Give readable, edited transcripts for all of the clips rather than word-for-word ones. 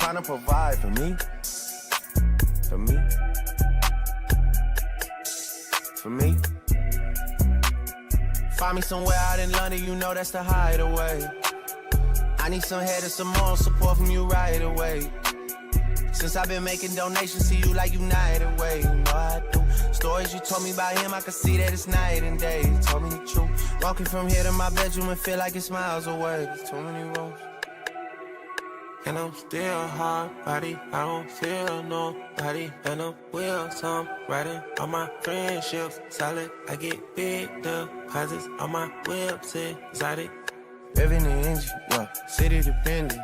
trying to provide for me. For me. For me. Find me somewhere out in London, you know that's the hideaway. I need some head and some moral support from you right away. Since I've been making donations to you like United Way, you know I do. Stories you told me about him, I can see that it's night and day. You told me the truth. Walking from here to my bedroom and feel like it's miles away. There's too many roads. And I'm still hard body, I don't feel nobody. And I'm will some riding on my friendships solid. I get big deposits on my whips exotic. Revving the engine, yeah, city dependent.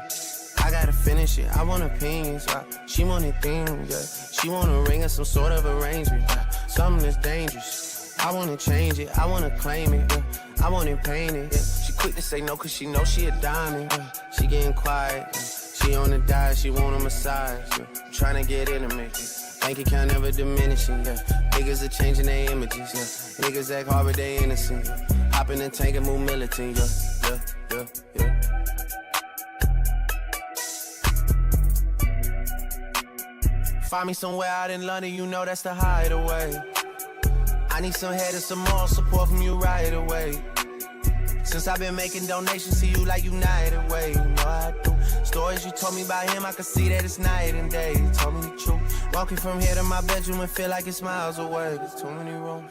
I gotta finish it, I want opinions, yeah. She wanted things, yeah. She want a ring or some sort of arrangement, yeah. Something that's dangerous. I wanna change it, I wanna claim it, yeah. I want it painted, yeah. She quick to say no cause she know she a diamond, yeah. She getting quiet, yeah. She on the diet, she want a massage, yeah. I'm tryna get intimate, yeah. Bank account never diminishing, yeah. Niggas are changing their images, yeah. Niggas act hard but they innocent, yeah. Hop in the tank and move militant, yeah. Yeah, yeah, yeah. Find me somewhere out in London, you know that's the hideaway. I need some head and some moral support from you right away. Since I've been making donations to you like United Way, you know I do. Stories you told me about him, I can see that it's night and day. You told me the truth. Walking from here to my bedroom and feel like it's miles away. There's too many roads.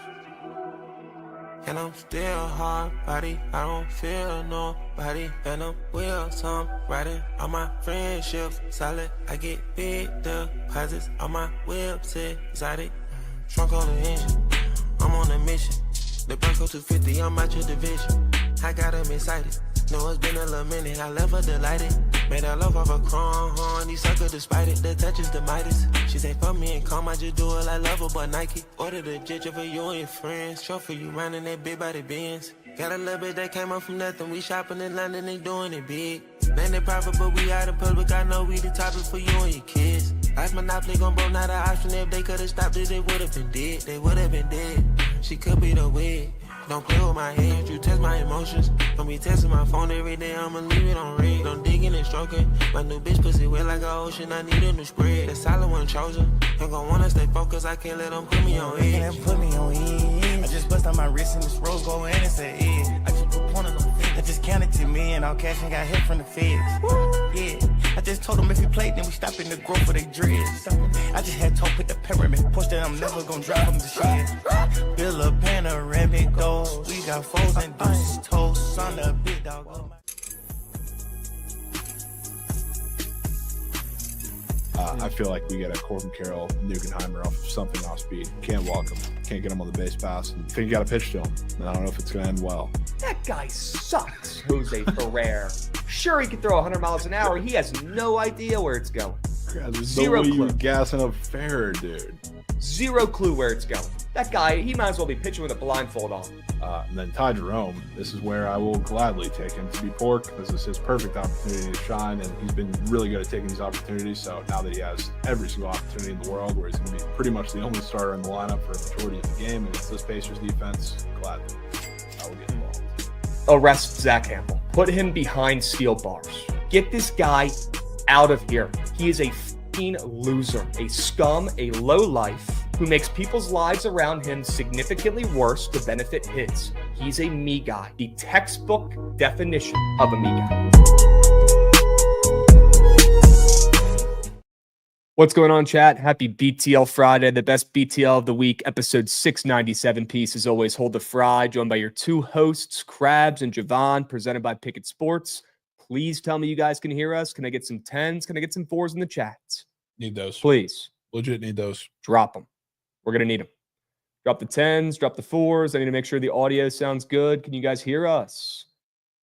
And I'm still hard body, I don't feel nobody. And I'm will some riding on my friendships solid. I get big deposits on my whips exotic. Trunk on the engine, I'm on a mission. The Bronco 250, I'm out your division. I got them excited. Know it's been a little minute, I left her delighted. Made her love off a chrome horn, these suckers despite it. The touch is the Midas. She say fuck me and calm, I just do it like love her, but Nike. Ordered a ginger for you and your friends. Show for you running that big body Benz. Got a little bit that came up from nothing. We shopping in London, they doing it big. Name it private, but we out in public. I know we the topic for you and your kids. Life monopoly gon' bro, not an option. If they could've stopped it, they would've been dead. They would've been dead. She could be the wig. Don't play with my head, you test my emotions. Don't be testing my phone every day, I'ma leave it on red. Don't dig in and stroke it. My new bitch pussy wet like an ocean, I need a new spread. The solid one chosen. I'm gon' wanna stay focused, I can't let them put me on edge. Can't put me on edge. I just bust on my wrist and this rose gold and it's an edge. I just put one of them things. I just counted to me and all cash and got hit from the feds. Yeah. I just told them if we played, then we stop in the growth for they dreads. I just had to put the pyramid push that I'm never gonna drop from the shed. Build a panoramic doors. We got foes and deuces toast on the big dog. I feel like we get a Corbin Carroll, Nugenheimer off of something off speed. Can't walk him. Can't get him on the base pass. I think you got to pitch to him. And I don't know if it's going to end well. That guy sucks, Jose Ferrer. Sure, he can throw 100 miles an hour. He has no idea where it's going. Zero clue. You gassing up Ferrer, dude. Zero clue where it's going. That guy, he might as well be pitching with a blindfold on. And then Ty Jerome, this is where I will gladly take him to be pork. This is his perfect opportunity to shine, and he's been really good at taking these opportunities. So now that he has every single opportunity in the world, where he's going to be pretty much the only starter in the lineup for a majority of the game against this Pacers defense, gladly I will get involved. Arrest Zach Campbell. Put him behind steel bars. Get this guy out of here. He is a f***ing loser, a scum, a lowlife who makes people's lives around him significantly worse to benefit his. He's a me guy, the textbook definition of a me guy. What's going on, chat? Happy BTL Friday, the best BTL of the week, episode 697 piece. As always, Hold the Fry, joined by your two hosts, Krabs and Jovan, presented by Bookit Sports. Please tell me you guys can hear us. Can I get some 10s? Can I get some 4s in the chat? Need those. Please. Legit need those. Drop them. We're going to need them. Drop the 10s, drop the 4s. I need to make sure the audio sounds good. Can you guys hear us?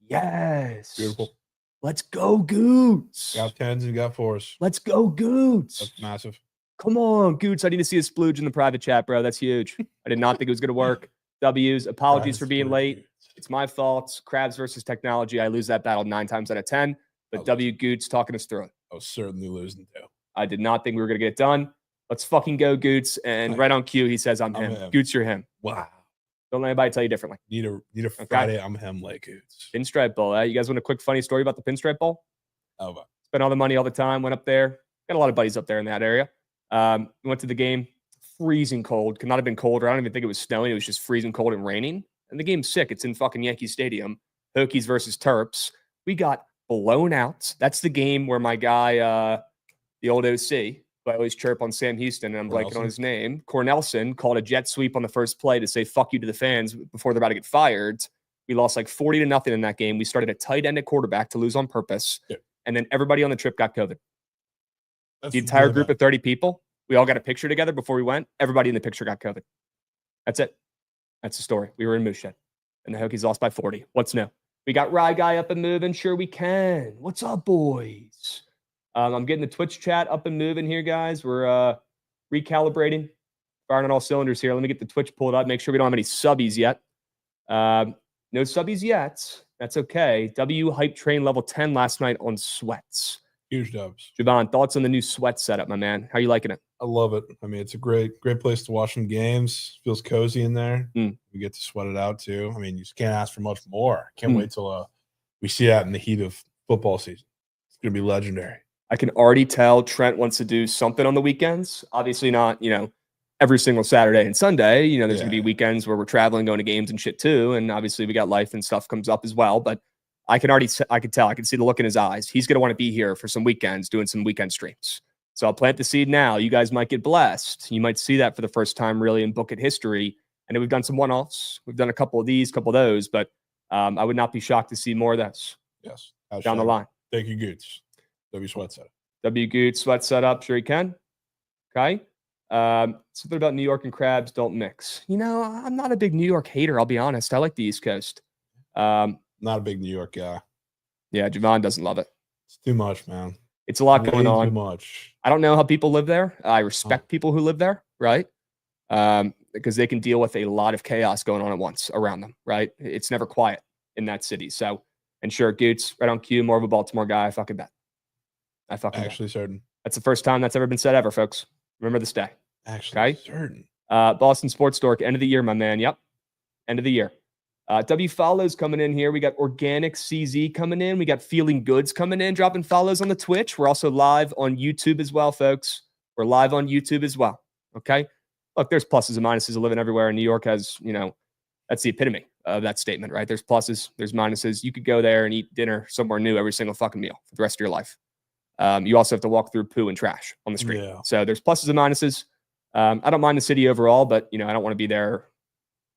Yes. Beautiful. Let's go, Goots. Got 10s and you got 4s. Let's go, Goots. That's massive. Come on, Goots. I need to see a splooge in the private chat, bro. That's huge. I did not think it was going to work. W's. Apologies for being late. It's my fault. Krabs versus technology. I lose that battle 9 times out of 10. But W. Goots talking us through it. I was certainly losing too. I did not think we were going to get it done. Let's fucking go, Goots. And right on cue, he says, I'm him. Goots, you're him. Wow. Don't let anybody tell you differently. Need a Friday, I'm him like Goots. Pinstripe Bowl. You guys want a quick funny story about the Pinstripe Bowl? Oh, spent all the money all the time, went up there. Got a lot of buddies up there in that area. We went to the game, freezing cold. Could not have been colder. I don't even think it was snowing. It was just freezing cold and raining. And the game's sick. It's in fucking Yankee Stadium. Hokies versus Terps. We got blown out. That's the game where my guy, the old OC, who I always chirp on Sam Houston, and I'm blanking on his name, Cornelson, called a jet sweep on the first play to say fuck you to the fans before they're about to get fired. We lost like 40-0 in that game. We started a tight end at quarterback to lose on purpose. Yep. And then everybody on the trip got COVID. The entire group of 30 people, we all got a picture together before we went. Everybody in the picture got COVID. That's it. That's the story. We were in Moosehead, and the Hokies lost by 40. What's new? We got Rye Guy up and moving. Sure we can. What's up, boys? I'm getting the Twitch chat up and moving here, guys. We're recalibrating, firing on all cylinders here. Let me get the Twitch pulled up. Make sure we don't have any subbies yet. No subbies yet. That's okay. W hype train level 10 last night on sweats. Huge dubs. Jovan, thoughts on the new sweat setup, my man? How are you liking it? I love it. I mean, it's a great place to watch some games. Feels cozy in there. We get to sweat it out too. I mean, you just can't ask for much more. Can't wait till we see that in the heat of football season. It's gonna be legendary. I can already tell Trent wants to do something on the weekends. Obviously not, every single Saturday and Sunday. There's going to be weekends where we're traveling, going to games and shit too. And obviously we got life and stuff comes up as well. But I can tell, I can see the look in his eyes. He's going to want to be here for some weekends, doing some weekend streams. So I'll plant the seed now. You guys might get blessed. You might see that for the first time really in Bookit history. I know we've done some one-offs. We've done a couple of these, couple of those, but I would not be shocked to see more of this. Yes. Down the line. Thank you, Goots. W sweat setup. W Goots sweat setup. Sure you can. Okay. Something about New York and Krabs don't mix. I'm not a big New York hater. I'll be honest. I like the East Coast. Not a big New York guy. Yeah, Jovan doesn't love it. It's too much, man. It's a lot going on. Too much. I don't know how people live there. I respect people who live there, right? Because they can deal with a lot of chaos going on at once around them, right? It's never quiet in that city. So, and sure, Goots, right on cue, more of a Baltimore guy. I fucking bet. Certain. That's the first time that's ever been said ever, folks. Remember this day. Certain. Boston Sports Dork, end of the year, my man. Yep. End of the year. W follows coming in here. We got Organic CZ coming in. We got Feeling Goods coming in, dropping follows on the Twitch. We're also live on YouTube as well, folks. We're live on YouTube as well. Okay. Look, there's pluses and minuses of living everywhere. And New York has, that's the epitome of that statement, right? There's pluses, there's minuses. You could go there and eat dinner somewhere new every single fucking meal for the rest of your life. You also have to walk through poo and trash on the street. Yeah. So there's pluses and minuses. I don't mind the city overall, but I don't want to be there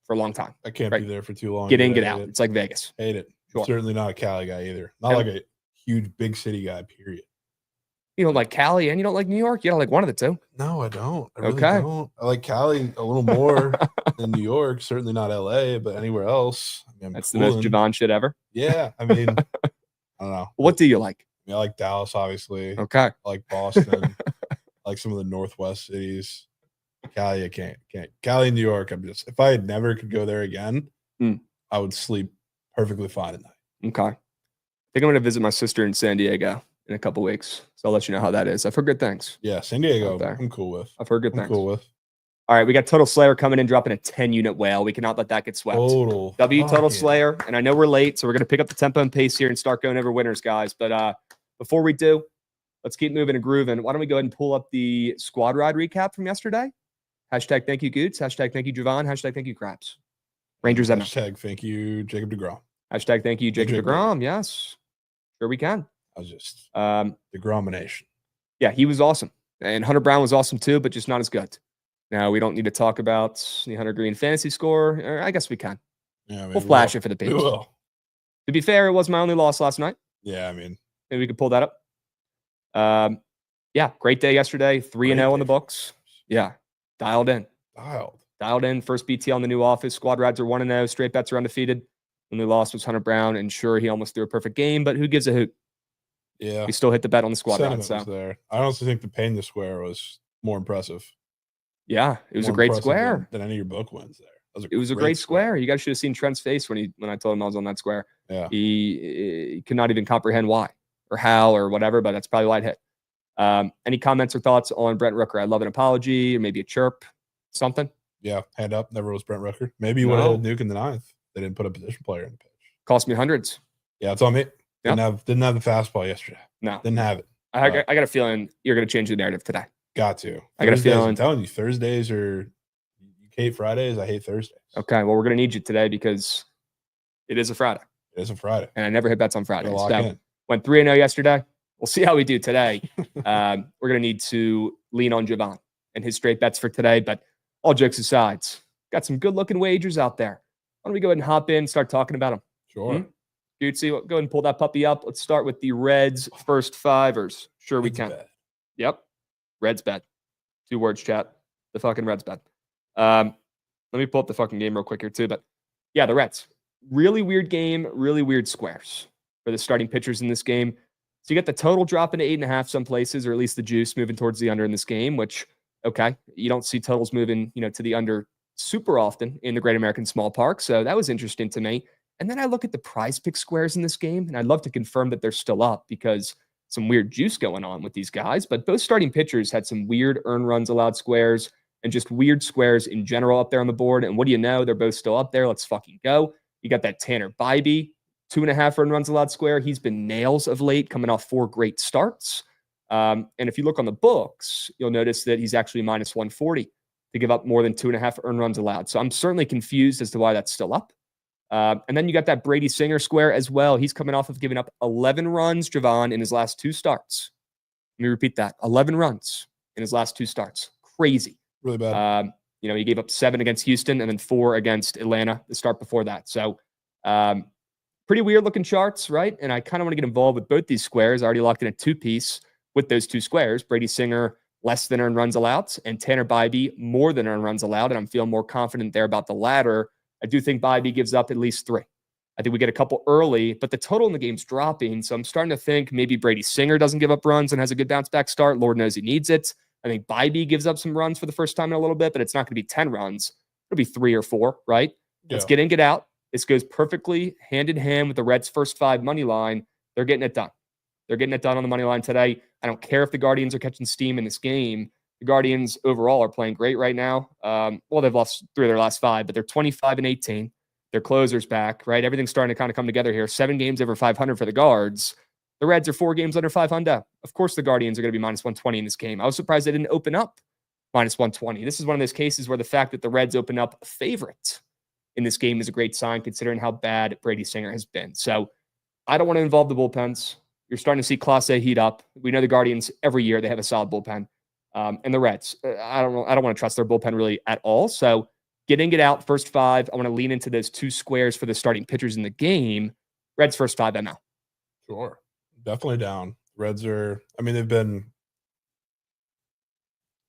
for a long time. I can't be there for too long. Get in, get out. It's like Vegas. Hate it. Sure. Certainly not a Cali guy either. Not like a huge big city guy, period. You don't like Cali and you don't like New York? You don't like one of the two? No, I don't. I really don't. I like Cali a little more than New York. Certainly not LA, but anywhere else. That's the most Jovan shit ever. Yeah. I mean, I don't know. What do you like? I like Dallas, obviously. Okay. I like Boston. I like some of the Northwest cities. Cali, I can't. Cali, New York, if I never could go there again, I would sleep perfectly fine at night. Okay. I think I'm going to visit my sister in San Diego in a couple weeks. So I'll let you know how that is. I've heard good things. Yeah, San Diego, I'm cool with. I've heard good things. Cool with. All right, we got Total Slayer coming in, dropping a 10-unit whale. We cannot let that get swept. Total Slayer, and I know we're late, so we're going to pick up the tempo and pace here and start going over winners, guys. But before we do, let's keep moving and grooving. Why don't we go ahead and pull up the squad ride recap from yesterday? Hashtag thank you, Goots. Hashtag thank you, Jovan. Hashtag thank you, Krabs. Rangers ML. Hashtag thank you, Jacob deGrom. Hashtag thank you, Jacob deGrom. Yes. Sure we can. I was just DeGromination. Yeah, he was awesome. And Hunter Brown was awesome too, but just not as good. Now, we don't need to talk about the Hunter Green fantasy score. I guess we can. Yeah, we'll flash it for the page. We will. To be fair, it was my only loss last night. Yeah, I mean. Maybe we could pull that up. Yeah, great day yesterday. 3-0 on the books. Yeah, dialed in. Dialed in. First BT on the new office. Squad rides are 1-0. Straight bets are undefeated. Only loss was Hunter Brown. And sure, he almost threw a perfect game, but who gives a hoot? Yeah. We still hit the bet on the squad ride. So. There. I honestly think the Pain the Square was more impressive. Yeah, it was a great square. Than any of your book wins there. It was a great square. You guys should have seen Trent's face when I told him I was on that square. Yeah. He could not even comprehend why or how or whatever, but that's probably why it hit. Any comments or thoughts on Brent Rooker? I'd love an apology or maybe a chirp, something. Yeah, hand up. Never was Brent Rooker. Maybe you would have held Nuke in the 9th. They didn't put a position player in the pitch. Cost me hundreds. Yeah, it's on me. Didn't have the fastball yesterday. No. Didn't have it. I got a feeling you're going to change the narrative today. Got to. I got a feeling. I'm telling you, Thursdays are – you hate Fridays. I hate Thursdays. Okay, well, we're going to need you today because it is a Friday. It is a Friday. And I never hit bets on Fridays. So in. Went 3-0 yesterday. We'll see how we do today. We're going to need to lean on Jovan and his straight bets for today. But all jokes aside, got some good-looking wagers out there. Why don't we go ahead and hop in and start talking about them? Sure. Dude, see, go ahead and pull that puppy up. Let's start with the Reds' first fivers. Sure, we can. Yep. Reds bet. 2 words, chat. The fucking Reds bet. Let me pull up the fucking game real quick here, too. But yeah, the Reds. Really weird game, really weird squares for the starting pitchers in this game. So you get the total dropping to 8.5 some places, or at least the juice moving towards the under in this game, which, okay, you don't see totals moving, to the under super often in the Great American Small Park. So that was interesting to me. And then I look at the prize pick squares in this game, and I'd love to confirm that they're still up because some weird juice going on with these guys. But both starting pitchers had some weird earned runs allowed squares and just weird squares in general up there on the board. And what do you know? They're both still up there. Let's fucking go. You got that Tanner Bybee, 2.5 earned runs allowed square. He's been nails of late, coming off 4 great starts. And if you look on the books, you'll notice that he's actually minus 140 to give up more than 2.5 earned runs allowed. So I'm certainly confused as to why that's still up. And then you got that Brady Singer square as well. He's coming off of giving up 11 runs, Jovan, in his last 2 starts. Let me repeat that. 11 runs in his last 2 starts. Crazy. Really bad. He gave up 7 against Houston and then 4 against Atlanta the start before that. So pretty weird looking charts, right? And I kind of want to get involved with both these squares. I already locked in a 2-piece with those 2 squares. Brady Singer, less than earned runs allowed, and Tanner Bybee, more than earned runs allowed. And I'm feeling more confident there about the latter. I do think Bybee gives up at least 3. I think we get a couple early, but the total in the game's dropping. So I'm starting to think maybe Brady Singer doesn't give up runs and has a good bounce back start. Lord knows he needs it. I think Bybee gives up some runs for the first time in a little bit, but it's not going to be 10 runs. It'll be 3 or 4, right? Yeah. Let's get in, get out. This goes perfectly hand in hand with the Reds' first 5 money line. They're getting it done. They're getting it done on the money line today. I don't care if the Guardians are catching steam in this game. The Guardians overall are playing great right now. They've lost 3 of their last 5, but they're 25-18. Their closer's back, right? Everything's starting to kind of come together here. 7 games over 500 for the Guards. The Reds are 4 games under 500. Of course, the Guardians are going to be minus 120 in this game. I was surprised they didn't open up minus 120. This is one of those cases where the fact that the Reds open up a favorite in this game is a great sign considering how bad Brady Singer has been. So I don't want to involve the bullpens. You're starting to see Class A heat up. We know the Guardians every year, they have a solid bullpen. And the Reds, I don't want to trust their bullpen really at all. So get in, get out, first 5. I want to lean into those 2 squares for the starting pitchers in the game. Reds first 5 ML. Sure. Definitely down. Reds are, they've been,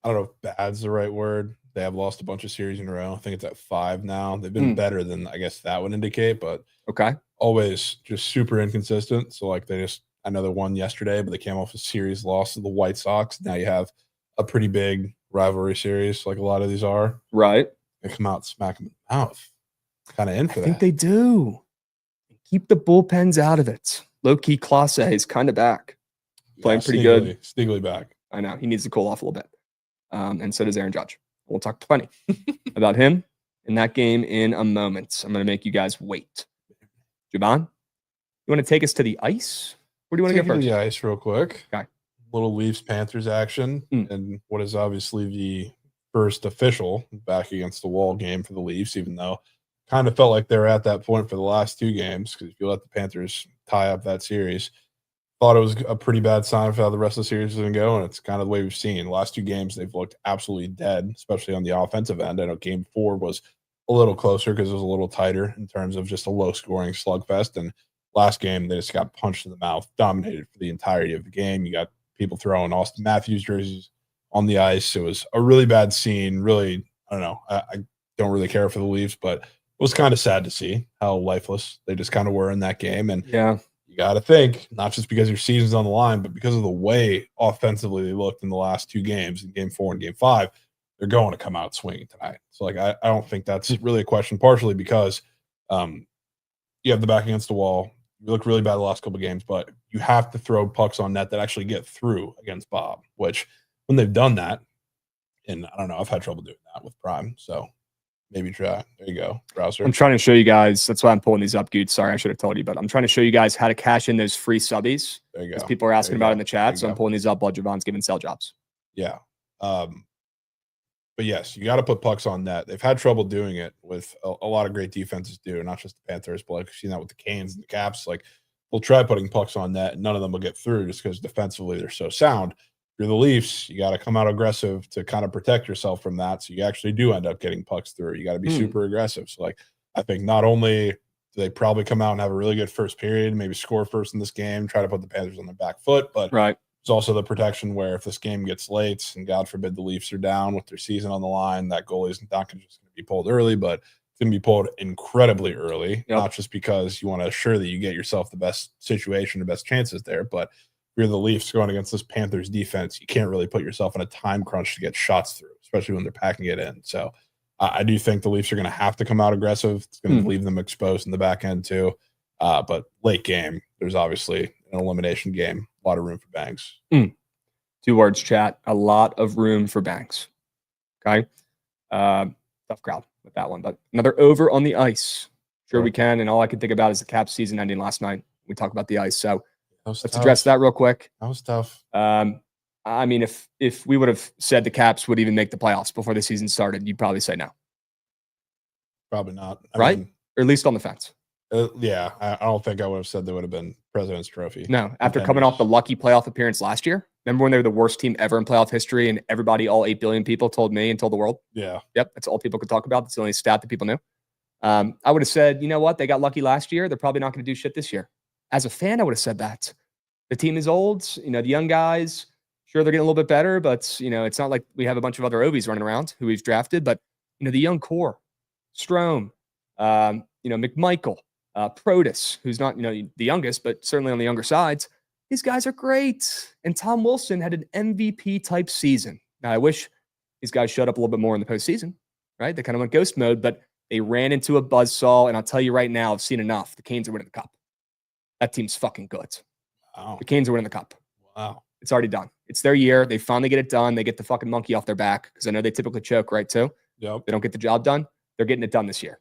I don't know if bad's the right word. They have lost a bunch of series in a row. I think it's at 5 now. They've been better than I guess that would indicate, but okay. Always just super inconsistent. So they just, I know they won yesterday, but they came off a series loss to the White Sox. Now you have a pretty big rivalry series, like a lot of these are. Right. They come out, smack them in the mouth. Kind of in for that. I think they do. Keep the bullpens out of it. Low-key Clase is kind of back. Playing pretty good. Sneakily back. I know. He needs to cool off a little bit. And so does Aaron Judge. We'll talk plenty about him in that game in a moment. I'm going to make you guys wait. Jovan, you want to take us to the ice? Where do you want to go first? The ice real quick. Okay. Little Leafs-Panthers action. And what is obviously the first official back against the wall game for the Leafs, even though kind of felt like they were at that point for the last 2 games, because if you let the Panthers tie up that series, thought it was a pretty bad sign for how the rest of the series is going to go, and it's kind of the way we've seen. The last 2 games, they've looked absolutely dead, especially on the offensive end. I know Game 4 was a little closer because it was a little tighter in terms of just a low-scoring slugfest, and last game, they just got punched in the mouth, dominated for the entirety of the game. You got people throwing Austin Matthews jerseys on the ice. It was a really bad scene. Really, I don't know. I don't really care for the Leafs, but it was kind of sad to see how lifeless they just kind of were in that game. And yeah, you got to think, not just because your season's on the line, but because of the way offensively they looked in the last 2 games, in Game 4 and Game 5, they're going to come out swinging tonight. So, I don't think that's really a question, partially because you have the back against the wall. You look really bad the last couple of games, but you have to throw pucks on net that actually get through against Bob, which when they've done that, and I don't know, I've had trouble doing that with Prime. So maybe try. There you go, browser. I'm trying to show you guys. That's why I'm pulling these up, dude. Sorry, I should have told you, but I'm trying to show you guys how to cash in those free subbies. There you Because go. people are asking about it in the chat. So go. I'm pulling these up while Jovan's giving sell jobs. Yeah. But yes, you got to put pucks on net. They've had trouble doing it with a lot of great defenses do, not just the Panthers, but like we've seen that with the Canes and the Caps. Like they'll try putting pucks on net, and none of them will get through just because defensively they're so sound. If you're the Leafs, you got to come out aggressive to kind of protect yourself from that. So you actually do end up getting pucks through. You got to be super aggressive. So like I think not only do they probably come out and have a really good first period, maybe score first in this game, try to put the Panthers on their back foot, but it's also the protection where if this game gets late and God forbid the Leafs are down with their season on the line, that goalie's not just going to be pulled early, but it's going to be pulled incredibly early, not just because you want to assure that you get yourself the best situation, the best chances there, but if you're the Leafs going against this Panthers defense, you can't really put yourself in a time crunch to get shots through, especially when they're packing it in. So I do think the Leafs are going to have to come out aggressive. It's going to leave them exposed in the back end too. But late game, there's obviously an elimination game. A lot of room for bangs. 2 words, chat. A lot of room for bangs. Okay. Tough crowd with that one. But another over on the ice. Sure we can. And all I can think about is the Caps season ending last night. We talk about the ice. So let's address that real quick. That was tough. I mean, if we would have said the Caps would even make the playoffs before the season started, you'd probably say no. Probably not. I mean, or at least on the fence. Yeah, I don't think I would have said they would have been President's Trophy. No, after coming off the lucky playoff appearance last year. Remember when they were the worst team ever in playoff history and everybody, all 8 billion people told me and told the world? Yeah. Yep, that's all people could talk about. That's the only stat that people knew. I would have said, you know what? They got lucky last year. They're probably not going to do shit this year. As a fan, I would have said that. The team is old. You know, the young guys, sure, they're getting a little bit better, but, you know, it's not like we have a bunch of other Obies running around who we've drafted. But, you know, the young core, Strome, McMichael, Protus, who's not, the youngest, but certainly on the younger sides. These guys are great. And Tom Wilson had an MVP type season. Now, I wish these guys showed up a little bit more in the postseason, right? They kind of went ghost mode, but they ran into a buzzsaw. And I'll tell you right now, I've seen enough. The Canes are winning the cup. That team's fucking good. Wow. The Canes are winning the cup. Wow. It's already done. It's their year. They finally get it done. They get the fucking monkey off their back because I know they typically choke, right, too? Yep. They don't get the job done. They're getting it done this year.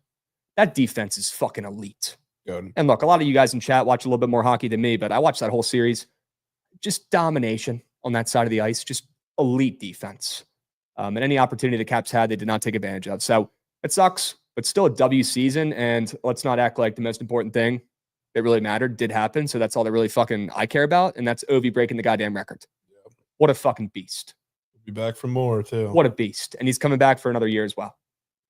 That defense is fucking elite. Good. And look, a lot of you guys in chat watch a little bit more hockey than me, but I watched that whole series. Just domination on that side of the ice. Just elite defense. And any opportunity the Caps had, they did not take advantage of. So it sucks, but still a W season. And let's not act like the most important thing that really mattered did happen. So that's all that really fucking I care about. And that's Ovi breaking the goddamn record. Yep. What a fucking beast. We'll be back for more, too. What a beast. And he's coming back for another year as well.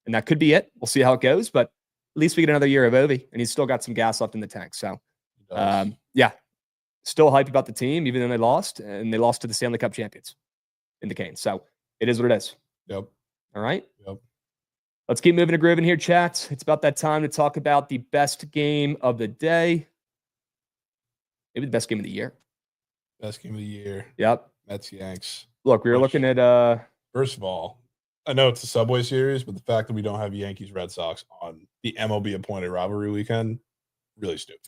And that could be it. We'll see how it goes. But at least we get another year of Ovi. And he's still got some gas left in the tank. So, yeah. Still hyped about the team, even though they lost. And they lost to the Stanley Cup champions in the Canes. So it is what it is. Yep. All right? Yep. Let's keep moving and grooving here, chat. It's about that time to talk about the best game of the day. Maybe the best game of the year. Best game of the year. Yep. Mets, Yanks. Look, we were looking at First of all, I know it's a Subway Series, but the fact that we don't have Yankees Red Sox on the MLB appointed rivalry weekend, really stupid.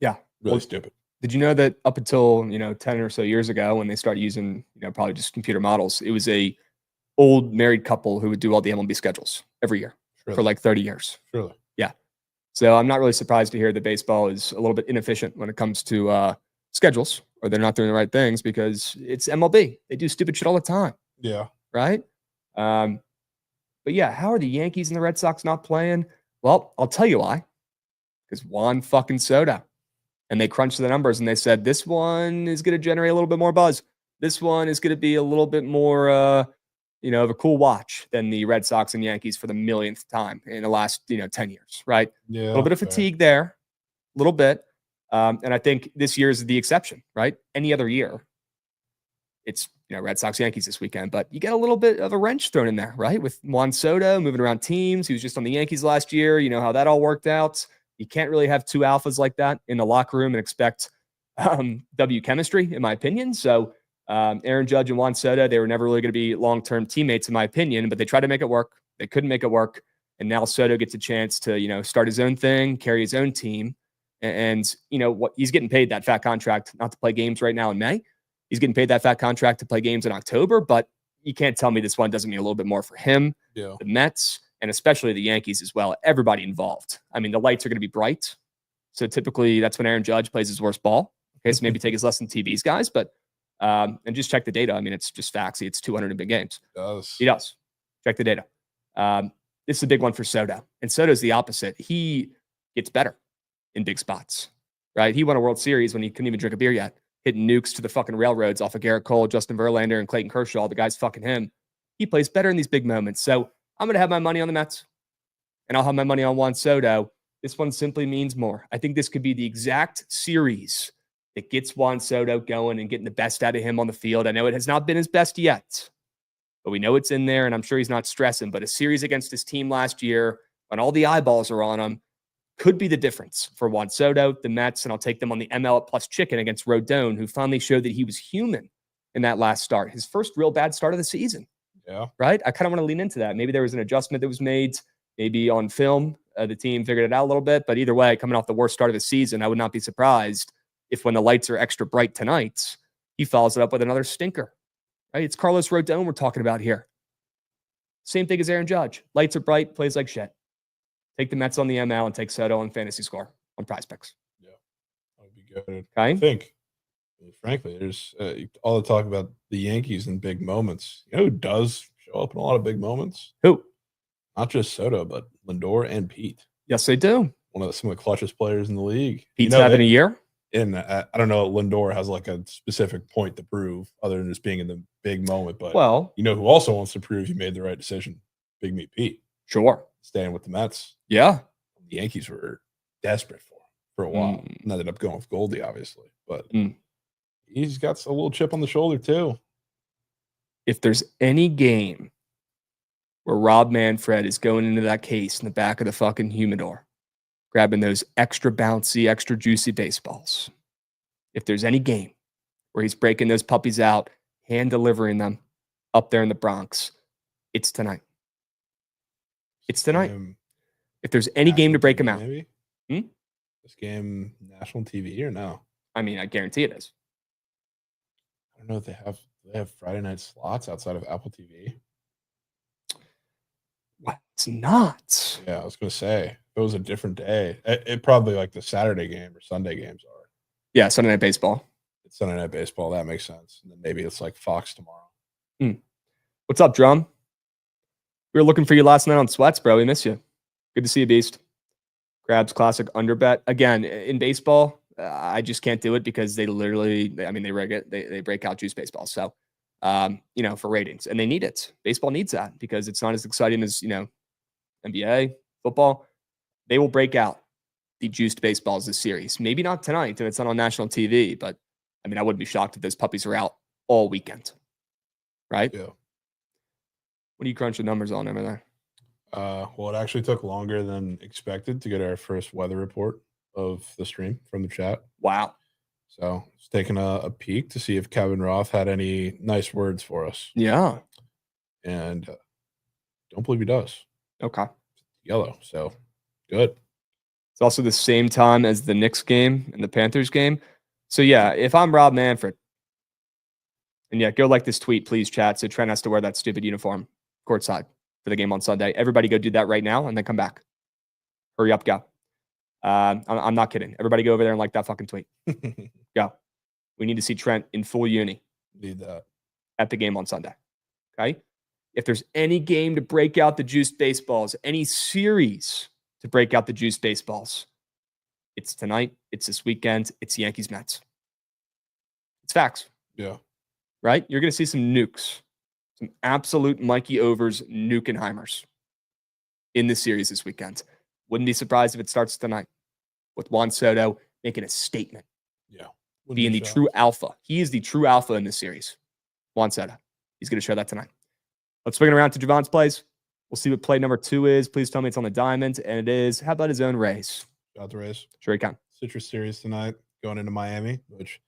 Yeah. Really stupid. Did you know that up until, 10 or so years ago when they started using, probably just computer models, it was a old married couple who would do all the MLB schedules every year for like 30 years. Surely. Yeah. So I'm not really surprised to hear that baseball is a little bit inefficient when it comes to schedules, or they're not doing the right things because it's MLB. They do stupid shit all the time. Yeah. Right? But yeah, how are the Yankees and the Red Sox not playing? Well, I'll tell you why. Because Juan fucking Soto. And they crunched the numbers and they said, this one is going to generate a little bit more buzz. This one is going to be a little bit more, of a cool watch than the Red Sox and Yankees for the millionth time in the last, 10 years, right? Yeah. A little bit of fatigue there, a little bit. And I think this year is the exception, right? Any other year, it's, Red Sox, Yankees this weekend, but you get a little bit of a wrench thrown in there, right? With Juan Soto moving around teams. He was just on the Yankees last year. You know how that all worked out. You can't really have two alphas like that in the locker room and expect W chemistry, in my opinion. So Aaron Judge and Juan Soto, they were never really going to be long-term teammates, in my opinion, but they tried to make it work. They couldn't make it work. And now Soto gets a chance to, start his own thing, carry his own team. And what he's getting paid that fat contract not to play games right now in May. He's getting paid that fat contract to play games in October, but you can't tell me this one doesn't mean a little bit more for him. Yeah. The Mets, and especially the Yankees as well. Everybody involved. I mean, the lights are going to be bright. So typically that's when Aaron Judge plays his worst ball. Okay, so maybe take his less than TVs, guys, but and just check the data. I mean, it's just facts. It's 200 in big games. He does. Check the data. This is a big one for Soto. And Soto's the opposite. He gets better in big spots, right? He won a World Series when he couldn't even drink a beer yet, hitting nukes to the fucking railroads off of Garrett Cole, Justin Verlander, and Clayton Kershaw. The guy's fucking him. He plays better in these big moments. So I'm going to have my money on the Mets, and I'll have my money on Juan Soto. This one simply means more. I think this could be the exact series that gets Juan Soto going and getting the best out of him on the field. I know it has not been his best yet, but we know it's in there, and I'm sure he's not stressing. But a series against his team last year, when all the eyeballs are on him, could be the difference for Juan Soto, the Mets, and I'll take them on the ML at plus chicken against Rodon, who finally showed that he was human in that last start. His first real bad start of the season. Yeah. Right? I kind of want to lean into that. Maybe there was an adjustment that was made, maybe on film. The team figured it out a little bit, but either way, coming off the worst start of the season, I would not be surprised if when the lights are extra bright tonight, he follows it up with another stinker. Right? It's Carlos Rodon we're talking about here. Same thing as Aaron Judge. Lights are bright, plays like shit. Take the Mets on the ML and take Soto on fantasy score on Prize Picks. Yeah, that would be good. Okay? I think, frankly, there's all the talk about the Yankees in big moments. You know who does show up in a lot of big moments? Who? Not just Soto, but Lindor and Pete. Yes, they do. Some of the clutchest players in the league. Pete's having a year? And I don't know, Lindor has like a specific point to prove other than just being in the big moment. But you know who also wants to prove he made the right decision? Big Meat Pete. Sure. Staying with the Mets. Yeah. The Yankees were desperate for a while. And ended up going with Goldie, obviously. But he's got a little chip on the shoulder, too. If there's any game where Rob Manfred is going into that case in the back of the fucking humidor, grabbing those extra bouncy, extra juicy baseballs. If there's any game where he's breaking those puppies out, hand delivering them up there in the Bronx, it's tonight. It's tonight. If there's any game to break them out. Maybe? This game national TV or no? I mean, I guarantee it is. I don't know if they have Friday night slots outside of Apple TV. What? It's not. Yeah, I was going to say, if it was a different day, it probably like the Saturday game or Sunday games are. Yeah, Sunday Night Baseball. It's Sunday Night Baseball. That makes sense. And then maybe it's like Fox tomorrow. What's up, Drum? We were looking for you last night on Sweats, bro. We miss you. Good to see you, Beast. Krabs Classic underbet. Again, in baseball, I just can't do it because they literally, they rig it. They break out juice baseball. So, for ratings. And they need it. Baseball needs that because it's not as exciting as, NBA, football. They will break out the juiced baseballs this series. Maybe not tonight, and it's not on national TV, but, I wouldn't be shocked if those puppies are out all weekend. Right? Yeah. What do you crunch the numbers on over there? Well, it actually took longer than expected to get our first weather report of the stream from the chat. Wow. So it's taking a peek to see if Kevin Roth had any nice words for us. Yeah. And don't believe he does. Okay. Yellow. So good. It's also the same time as the Knicks game and the Panthers game. So yeah, if I'm Rob Manfred, and yeah, go like this tweet, please, chat. So Trent has to wear that stupid uniform courtside for the game on Sunday. Everybody go do that right now and then come back. Hurry up, go. I'm not kidding. Everybody go over there and like that fucking tweet. Go. We need to see Trent in full uni. Need that. At the game on Sunday. Okay? If there's any game to break out the juiced baseballs, any series to break out the juiced baseballs, it's tonight. It's this weekend. It's Yankees Mets. It's facts. Yeah. Right? You're going to see some nukes. Some absolute Mikey Overs, Nukenheimers in this series this weekend. Wouldn't be surprised if it starts tonight with Juan Soto making a statement. Yeah. Being the true alpha. He is the true alpha in this series. Juan Soto. He's going to show that tonight. Let's swing it around to Javon's plays. We'll see what play number 2 is. Please tell me it's on the diamond. And it is. How about his own Rays? Shout out the Rays. Sure he can. Citrus series tonight going into Miami, which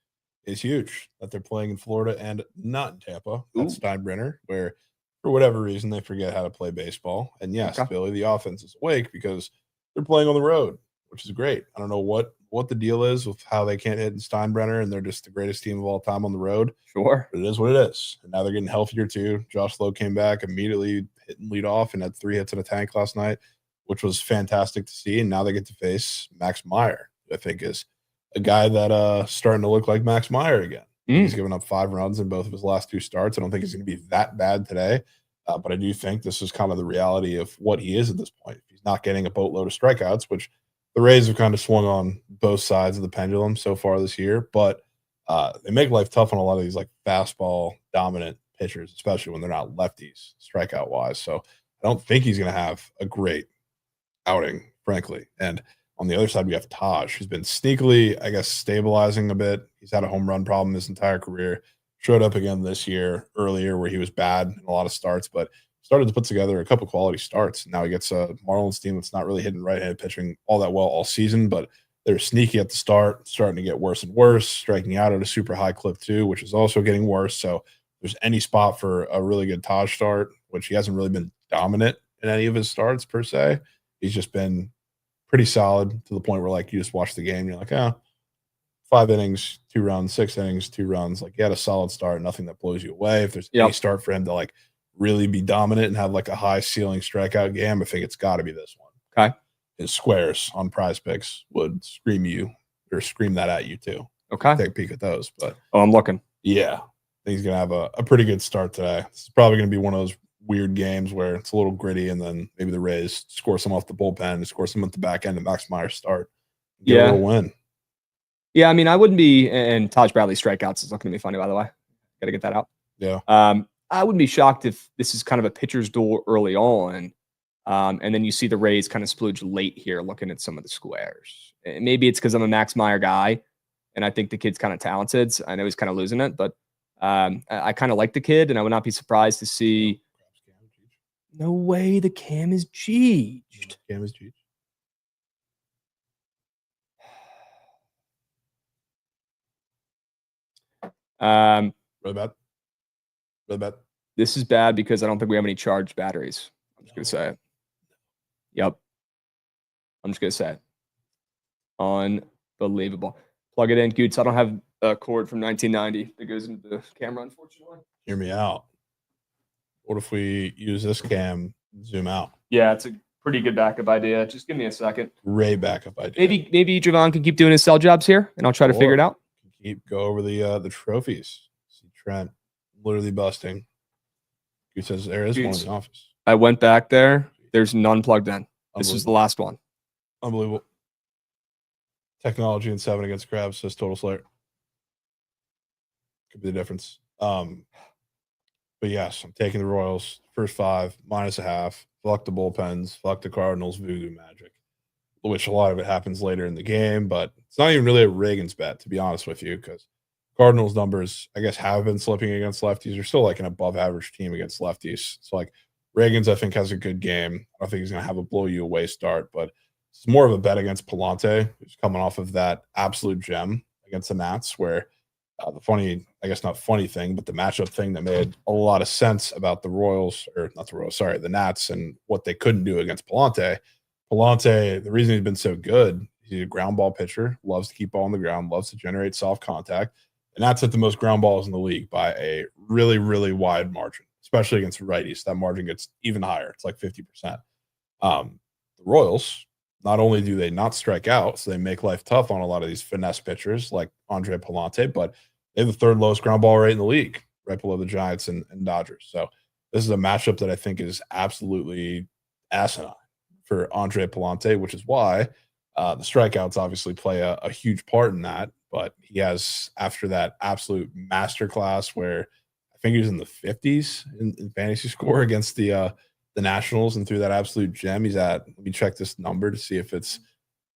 is huge that they're playing in Florida and not in Tampa. That's Steinbrenner, where for whatever reason they forget how to play baseball. And yes, Billy, the offense is awake because they're playing on the road, which is great. I don't know what the deal is with how they can't hit in Steinbrenner, and they're just the greatest team of all time on the road. Sure. But it is what it is. And now they're getting healthier too. Josh Lowe came back, immediately hitting lead off and had 3 hits in a tank last night, which was fantastic to see. And now they get to face Max Meyer, who I think is a guy that starting to look like Max Meyer again. He's given up 5 runs in both of his last 2 starts. I don't think he's going to be that bad today, but I do think this is kind of the reality of what he is at this point. He's not getting a boatload of strikeouts, which the Rays have kind of swung on both sides of the pendulum so far this year, but they make life tough on a lot of these like fastball dominant pitchers, especially when they're not lefties strikeout wise. So I don't think he's going to have a great outing, frankly. And on the other side, we have Taj, who's been sneakily, I guess, stabilizing a bit. He's had a home run problem his entire career. Showed up again this year, earlier, where he was bad in a lot of starts, but started to put together a couple quality starts. Now he gets a Marlins team that's not really hitting right-handed pitching all that well all season, but they're sneaky at the start, starting to get worse and worse, striking out at a super high clip too, which is also getting worse. So if there's any spot for a really good Taj start, which he hasn't really been dominant in any of his starts per se. He's just been pretty solid to the point where, like, you just watch the game, you're like, 5 innings, 2 runs, 6 innings, 2 runs. Like, he had a solid start, nothing that blows you away. If there's any start for him to, like, really be dominant and have, like, a high ceiling strikeout game, I think it's got to be this one. Okay. His squares on Prize Picks would scream that at you, too. Okay. Take a peek at those. But I'm looking. Yeah. I think he's going to have a pretty good start today. It's probably going to be one of those weird games where it's a little gritty, and then maybe the Rays score some off the bullpen, score some at the back end, and Max Meyer start. Get a little win. Yeah, I mean, I wouldn't be, and Taj Bradley strikeouts is looking to be funny, by the way. Got to get that out. Yeah. I wouldn't be shocked if this is kind of a pitcher's duel early on, and then you see the Rays kind of splooge late here looking at some of the squares. And maybe it's because I'm a Max Meyer guy, and I think the kid's kind of talented. I know he's kind of losing it, but I kind of like the kid, and I would not be surprised to see. No way the cam is G'd. Cam is G'd. Really bad. Really bad. This is bad because I don't think we have any charged batteries. I'm just going to say it. Yep. I'm just going to say it. Unbelievable. Plug it in, Goots. I don't have a cord from 1990 that goes into the camera, unfortunately. Hear me out. What if we use this cam, zoom out? Yeah, it's a pretty good backup idea. Just give me a second. Great backup idea. Maybe Jovan can keep doing his cell jobs here, and I'll try to figure it out. Go over the trophies. See Trent literally busting. He says there is one in the office. I went back there. There's none plugged in. This is the last one. Unbelievable. Technology in 7 against Krabs, says Total Slayer. Could be the difference. But yes, I'm taking the Royals. First 5, -0.5. Fuck the bullpens. Fuck the Cardinals. Voodoo magic. Which a lot of it happens later in the game, but it's not even really a Reagan's bet, to be honest with you, because Cardinals numbers, I guess, have been slipping against lefties. They're still like an above average team against lefties. So like Reagan's, I think, has a good game. I don't think he's going to have a blow you away start, but it's more of a bet against Palante, who's coming off of that absolute gem against the Nats, where the funny, I guess not funny thing, but the matchup thing that made a lot of sense about the Royals, or not the Royals, sorry, the Nats, and what they couldn't do against Palante. Palante, the reason he's been so good, he's a ground ball pitcher, loves to keep ball on the ground, loves to generate soft contact, and that's at the most ground balls in the league by a really, really wide margin, especially against righties. That margin gets even higher. It's like 50%. The Royals, not only do they not strike out, so they make life tough on a lot of these finesse pitchers like Andre Palante, but they have the 3rd lowest ground ball rate in the league, right below the Giants and Dodgers. So this is a matchup that I think is absolutely asinine for Andre Palante, which is why the strikeouts obviously play a huge part in that. But he has, after that absolute masterclass where I think he was in the 50s in fantasy score against the Nationals and threw that absolute gem, he's at, let me check this number to see if it's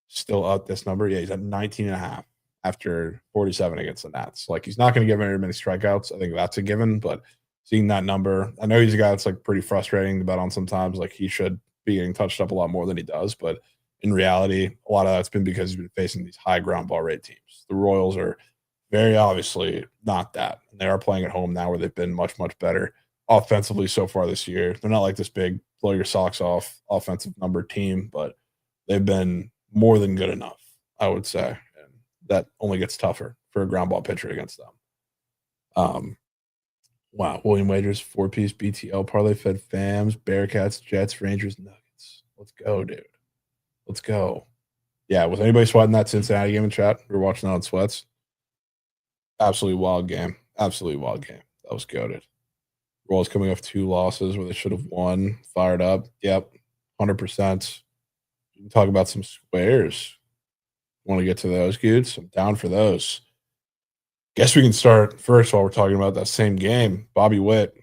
still up, this number. Yeah, he's at 19.5 after 47 against the Nats. Like, he's not going to give very many strikeouts. I think that's a given, but seeing that number, I know he's a guy that's like pretty frustrating to bet on sometimes. Like, he should be getting touched up a lot more than he does, but in reality, a lot of that's been because he's been facing these high ground ball rate teams. The Royals are very obviously not that. And they are playing at home now where they've been much, much better offensively so far this year. They're not like this big blow your socks off offensive number team, but they've been more than good enough, I would say. And that only gets tougher for a ground ball pitcher against them. Wow. William Wagers, 4-piece BTL parlay fed FAMs, Bearcats, Jets, Rangers, Nuggets. Let's go, dude. Let's go. Yeah, was anybody sweating that Cincinnati game in chat? We were watching that on Sweats. Absolutely wild game. Absolutely wild game. That was goated. Royals coming off 2 losses where they should have won. Fired up. Yep. 100%. You can talk about some squares. Want to get to those, dudes? I'm down for those. Guess we can start first while we're talking about that same game. Bobby Witt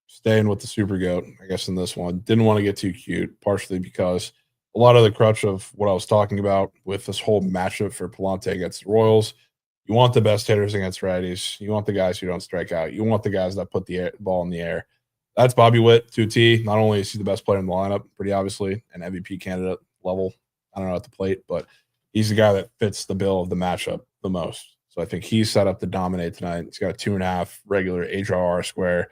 staying with the Super Goat, I guess, in this one. Didn't want to get too cute, partially because a lot of the crutch of what I was talking about with this whole matchup for Palante against the Royals. You want the best hitters against righties. You want the guys who don't strike out. You want the guys that put the ball in the air. That's Bobby Witt, 2T. Not only is he the best player in the lineup, pretty obviously, an MVP candidate level. I don't know at the plate, but he's the guy that fits the bill of the matchup the most. So I think he's set up to dominate tonight. He's got a 2.5 regular HRR square.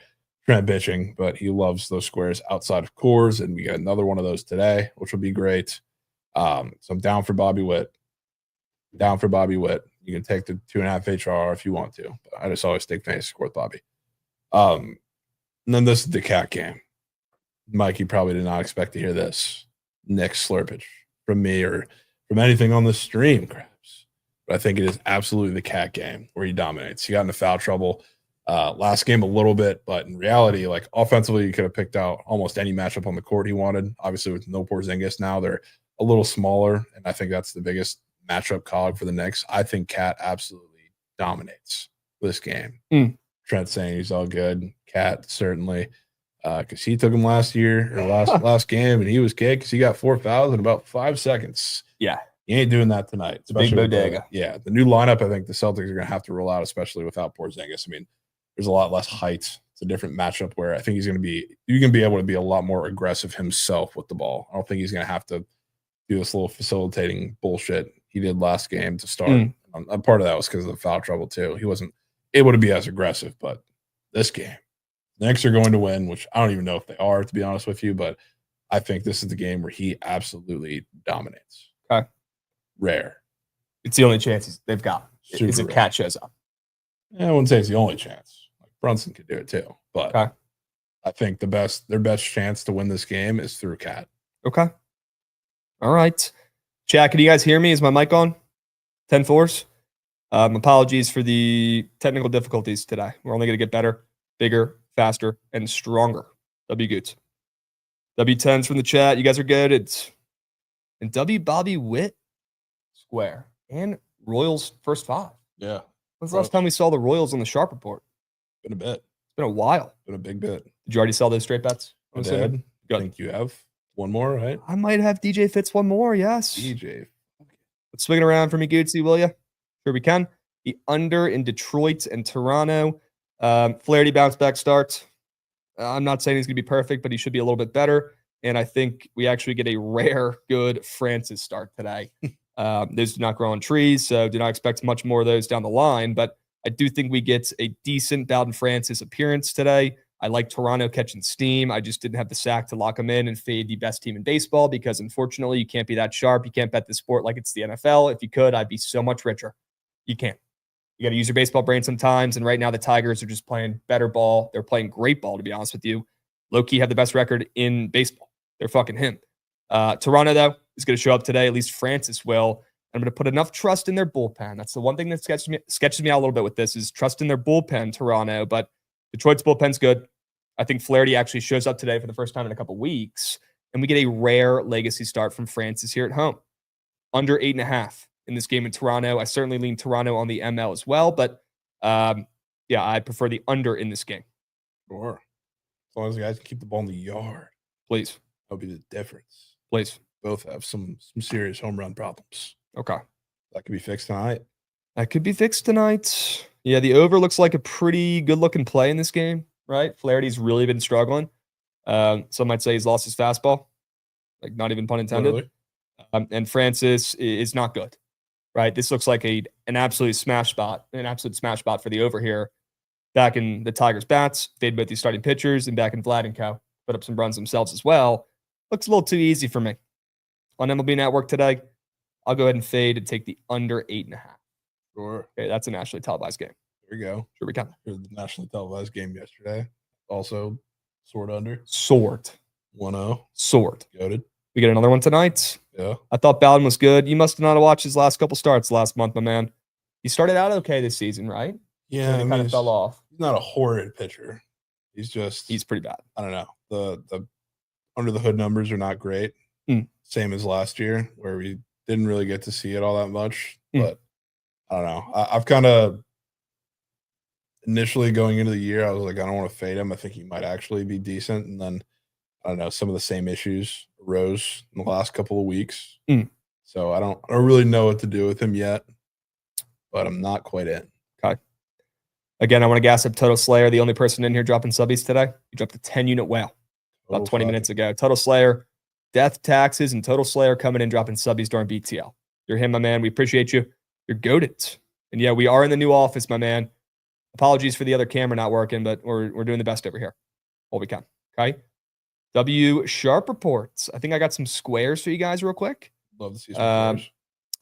Trent bitching, but he loves those squares outside of cores, and we got another one of those today, which will be great. So I'm down for Bobby Witt. Down for Bobby Witt. You can take the 2.5 HRR if you want to, but I just always take fantasy score with Bobby. And then this is the cat game. Mikey probably did not expect to hear this next slurpage from me or from anything on the stream, Krabs. But I think it is absolutely the cat game where he dominates. He got into foul trouble last game a little bit, but in reality, like offensively, you could have picked out almost any matchup on the court he wanted. Obviously, with no Porzingis now, they're a little smaller, and I think that's the biggest matchup cog for the Knicks. I think Cat absolutely dominates this game. Trent saying he's all good. Cat certainly, because he took him last year or last game, and he was kicked because he got 4 fouls in about 5 seconds. Yeah. He ain't doing that tonight. Big bodega. The new lineup, I think the Celtics are going to have to roll out, especially without Porzingis. I mean, there's a lot less height. It's a different matchup where I think he's going to be – you can be able to be a lot more aggressive himself with the ball. I don't think he's going to have to do this little facilitating bullshit he did last game to start. Part of that was because of the foul trouble too. He wasn't able to be as aggressive, but this game, the Knicks are going to win, which I don't even know if they are, to be honest with you, but I think this is the game where he absolutely dominates. Okay. Rare. It's the only chance they've got. Is if Cat shows up. Yeah, I wouldn't say it's the only chance. Like Brunson could do it too, but I think their best chance to win this game is through Cat. Okay. All right. Chat, can you guys hear me? Is my mic on? 10-4s. Apologies for the technical difficulties today. We're only going to get better, bigger, faster, and stronger. W Goots. W10s from the chat. You guys are good. And W Bobby Witt square and Royals first 5. Yeah. When's the last time we saw the Royals on the Sharp Report? Been a bit. It's been a while. Been a big bit. Did you already sell those straight bets? I did. I think you have one more, right? I might have DJ Fitz one more, yes. DJ. Let's swing it around for me, Gootsy, will you? Sure we can. The under in Detroit and Toronto. Flaherty bounce back start. I'm not saying he's going to be perfect, but he should be a little bit better. And I think we actually get a rare good Francis start today. Those do not grow on trees, so do not expect much more of those down the line. But I do think we get a decent Bowden Francis appearance today. I like Toronto catching steam. I just didn't have the sack to lock them in and fade the best team in baseball because, unfortunately, you can't be that sharp. You can't bet the sport like it's the NFL. If you could, I'd be so much richer. You can't. You got to use your baseball brain sometimes. And right now, the Tigers are just playing better ball. They're playing great ball, to be honest with you. Low-key have the best record in baseball. They're fucking him. Toronto, though, is going to show up today. At least Francis will. I'm going to put enough trust in their bullpen. That's the one thing that sketches me out a little bit with this is trust in their bullpen, Toronto. But Detroit's bullpen's good. I think Flaherty actually shows up today for the first time in a couple weeks. And we get a rare legacy start from Francis here at home. Under 8.5 in this game in Toronto. I certainly lean Toronto on the ML as well. But, I prefer the under in this game. Sure. As long as the guys can keep the ball in the yard. Please. That'll be the difference. Please. Both have some serious home run problems. Okay. That could be fixed tonight. That could be fixed tonight. Yeah, the over looks like a pretty good-looking play in this game, right? Flaherty's really been struggling. Some might say he's lost his fastball. Like, not even pun intended. And Francis is not good, right? This looks like an absolute smash spot for the over here. Back in the Tigers' bats, fade both these starting pitchers, and back in Vlad and Co. Put up some runs themselves as well. Looks a little too easy for me. On MLB Network today, I'll go ahead and fade and take the under 8.5. Sure. Okay, that's a nationally televised game. There you go. Sure we can. Here's the nationally televised game yesterday. Also, sword under. Sword. 1-0. Sword. Goated. We get another one tonight. Yeah. I thought Bowden was good. You must have not watched his last couple starts last month, my man. He started out okay this season, right? Yeah. He kind of fell off. He's not a horrid pitcher. He's pretty bad. I don't know. The under the hood numbers are not great. Same as last year, where we didn't really get to see it all that much. But I don't know. I've kind of initially going into the year, I was like, I don't want to fade him. I think he might actually be decent. And then I don't know, some of the same issues arose in the last couple of weeks. So I don't really know what to do with him yet, but I'm not quite in. Okay. Again, I want to gas up Total Slayer, the only person in here dropping subbies today. He dropped a 10-unit whale about 20 minutes ago. Total Slayer, Death, Taxes, and Total Slayer coming in dropping subbies during BTL. You're him, my man. We appreciate you. You're goated. And yeah, we are in the new office, my man. Apologies for the other camera not working, but we're doing the best over here. All we can. Okay. W Sharp reports. I think I got some squares for you guys real quick. Love to see some squares.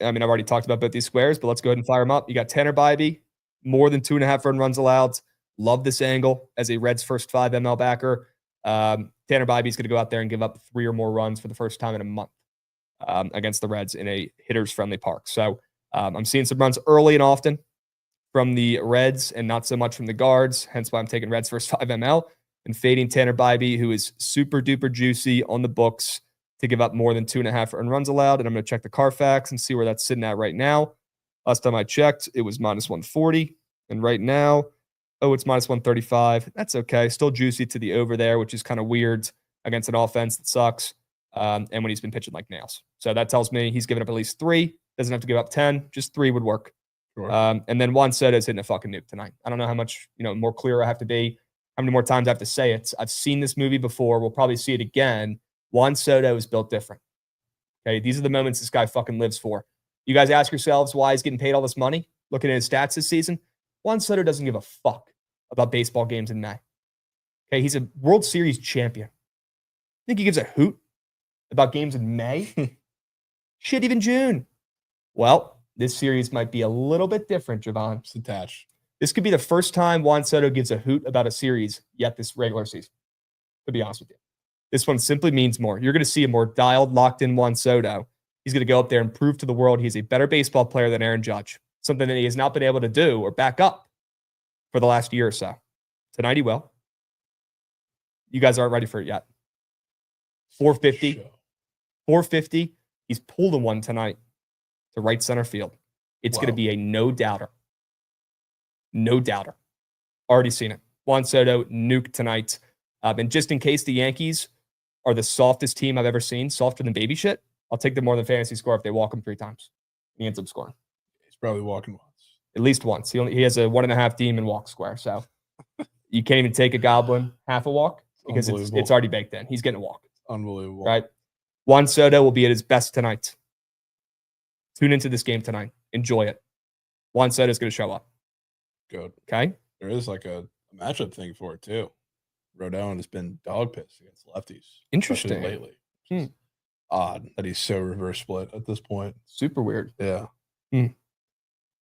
I mean, I've already talked about both these squares, but let's go ahead and fire them up. You got Tanner Bybee, more than 2.5 earned runs allowed. Love this angle as a Reds first 5 ML backer. Tanner Bybee's going to go out there and give up 3 or more runs for the first time in a month against the Reds in a hitters-friendly park. So I'm seeing some runs early and often from the Reds and not so much from the guards, hence why I'm taking Reds first 5 ML and fading Tanner Bybee, who is super-duper juicy on the books to give up more than 2.5 earned runs allowed. And I'm going to check the Carfax and see where that's sitting at right now. Last time I checked, it was minus 140. And right now, it's minus 135. That's okay. Still juicy to the over there, which is kind of weird against an offense that sucks. And when he's been pitching like nails. So that tells me he's given up at least 3. Doesn't have to give up 10. Just 3 would work. Sure. And then Juan Soto's hitting a fucking nuke tonight. I don't know how much more clear I have to be. How many more times I have to say it. I've seen this movie before. We'll probably see it again. Juan Soto is built different. Okay, these are the moments this guy fucking lives for. You guys ask yourselves why he's getting paid all this money? Looking at his stats this season, Juan Soto doesn't give a fuck about baseball games in May. Okay, he's a World Series champion. Think he gives a hoot about games in May? Shit, even June. Well, this series might be a little bit different, Jovan. It's attached. This could be the first time Juan Soto gives a hoot about a series yet this regular season, to be honest with you. This one simply means more. You're going to see a more dialed, locked-in Juan Soto. He's going to go up there and prove to the world he's a better baseball player than Aaron Judge, something that he has not been able to do or back up for the last year or so. Tonight he will. You guys aren't ready for it yet. 450. Show. 450. He's pulled a one tonight to right center field. It's going to be a no-doubter. No doubter. Already seen it. Juan Soto, nuke tonight. And just in case the Yankees are the softest team I've ever seen, softer than baby shit, I'll take them more than fantasy score if they walk him 3 times. He ends up scoring. He's probably walking once. At least once. He has a 1.5 demon walk square. So you can't even take a goblin half a walk because it's already baked in. He's getting a walk. Unbelievable. Right? Juan Soto will be at his best tonight. Tune into this game tonight. Enjoy it. Juan Soto is going to show up. Good. Okay? There is like a matchup thing for it too. Rodon has been dog piss against lefties. Interesting. Lately. Odd that he's so reverse split at this point. Super weird. Yeah.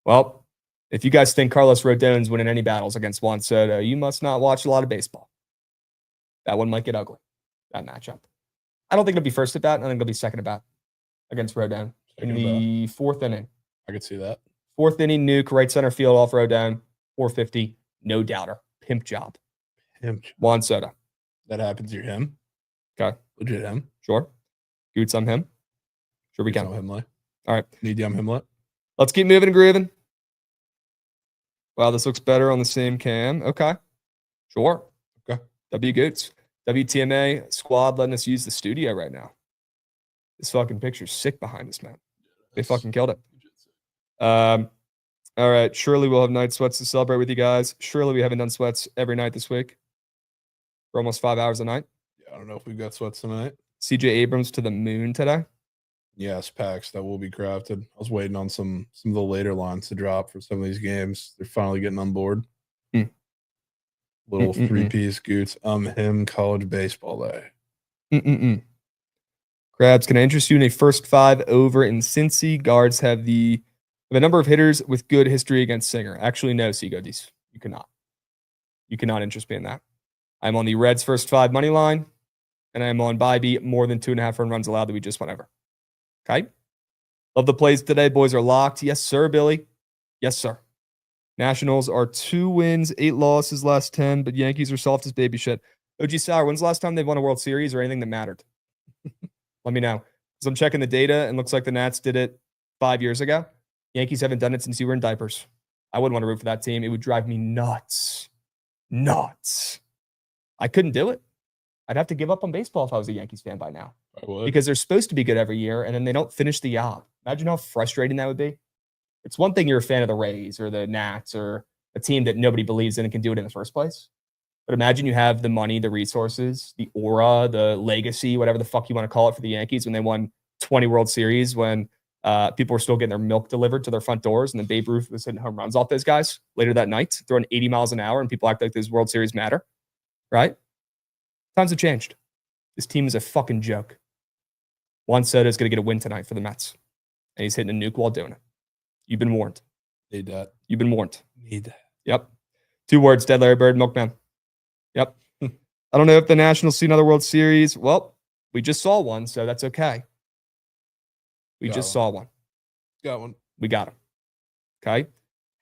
Well, if you guys think Carlos Rodon's winning any battles against Juan Soto, you must not watch a lot of baseball. That one might get ugly, that matchup. I don't think it'll be first at bat. I think it'll be second at bat against Rodon in the 4th inning. I could see that. 4th inning, nuke, right center field off Rodon, 450, no doubter. Pimp job. Juan Soto. That happens, you're him. Okay. Legit him. Sure. Goots on him. Sure we can. Himlet. All right. Need yum himlet. Let's keep moving and grooving. Wow, this looks better on the same cam. Okay. Sure. Okay. W Goots. WTMA squad letting us use the studio right now. This fucking picture's sick behind us, man. They fucking killed it. All right. Surely we'll have night sweats to celebrate with you guys. Surely we haven't done sweats every night this week. For almost 5 hours a night. Yeah, I don't know if we've got sweats tonight. CJ Abrams to the moon today. Yes, packs that will be crafted. I was waiting on some of the later lines to drop for some of these games. They're finally getting on board. Little 3-piece Goots. Him college baseball day. Krabs, can I interest you in a first 5 over in Cincy? Guards have a number of hitters with good history against Singer. Actually, no, Seagoodies. You cannot. You cannot interest me in that. I'm on the Reds first 5 money line, and I'm on Bybee more than 2.5 earned runs allowed that we just went over. Okay? Love the plays today. Boys are locked. Yes, sir, Billy. Yes, sir. Nationals are 2 wins, 8 losses, last 10, but Yankees are soft as baby shit. OG Sauer, when's the last time they've won a World Series or anything that mattered? Let me know. Because I'm checking the data and looks like the Nats did it 5 years ago. Yankees haven't done it since you were in diapers. I wouldn't want to root for that team. It would drive me nuts. Nuts. I couldn't do it. I'd have to give up on baseball if I was a Yankees fan by now. I would. Because they're supposed to be good every year, and then they don't finish the job. Imagine how frustrating that would be. It's one thing you're a fan of the Rays or the Nats or a team that nobody believes in and can do it in the first place. But imagine you have the money, the resources, the aura, the legacy, whatever the fuck you want to call it for the Yankees when they won 20 World Series, when people were still getting their milk delivered to their front doors, and then Babe Ruth was hitting home runs off those guys later that night, throwing 80 miles an hour, and people act like those World Series matter, right? Times have changed. This team is a fucking joke. Juan Soto is going to get a win tonight for the Mets, and he's hitting a nuke while doing it. You've been warned. Need that. You've been warned. Need that. Yep. 2 words, Dead Larry Bird, Milkman. Yep. I don't know if the Nationals see another World Series. Well, we just saw one, so that's okay. We just saw one. Got one. We got him. Okay?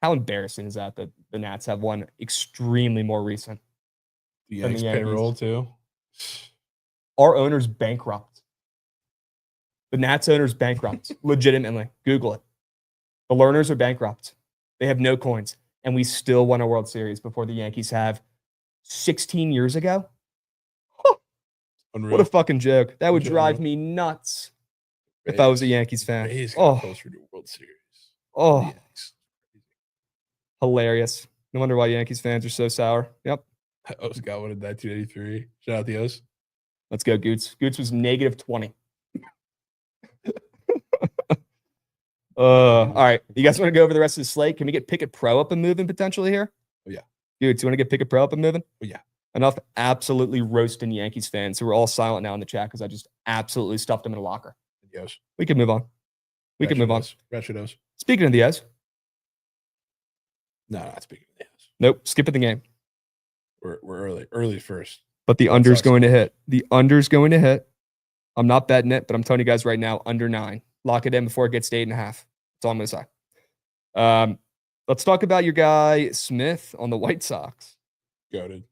How embarrassing is that the Nats have one extremely more recent? The than Yankees the Yankees. payroll, too. Our owner's bankrupt. The Nats owner's bankrupt. Legitimately. Google it. The Lerners are bankrupt. They have no coins. And we still won a World Series before the Yankees have 16 years ago. Huh. Unreal. What a fucking joke. That would drive me nuts if I was a Yankees fan. Rays Oh, got closer to World Series. oh, Yanks. hilarious. No wonder why Yankees fans are so sour. Yep. O's got one in 1983. Shout out the O's. Let's go, Goots. Goots was negative 20. All right. You guys want to go over the rest of the slate? Can we get Pickett Pro up and moving potentially here? Oh, yeah. Dude, do you want to get Pickett Pro up and moving? Oh, yeah. Enough absolutely roasting Yankees fans who are all silent now in the chat because I just absolutely stuffed them in a locker. Yes. We can move on. We can move on. Ratchet O's. Speaking of the O's. No, not speaking of the O's. Nope. Skip it the game. We're early first. But the under's going to hit. The under's going to hit. I'm not betting it, but I'm telling you guys right now, under 9. Lock it in before it gets to 8.5. That's all I'm going to say. Let's talk about your guy, Smith, on the White Sox. Goated.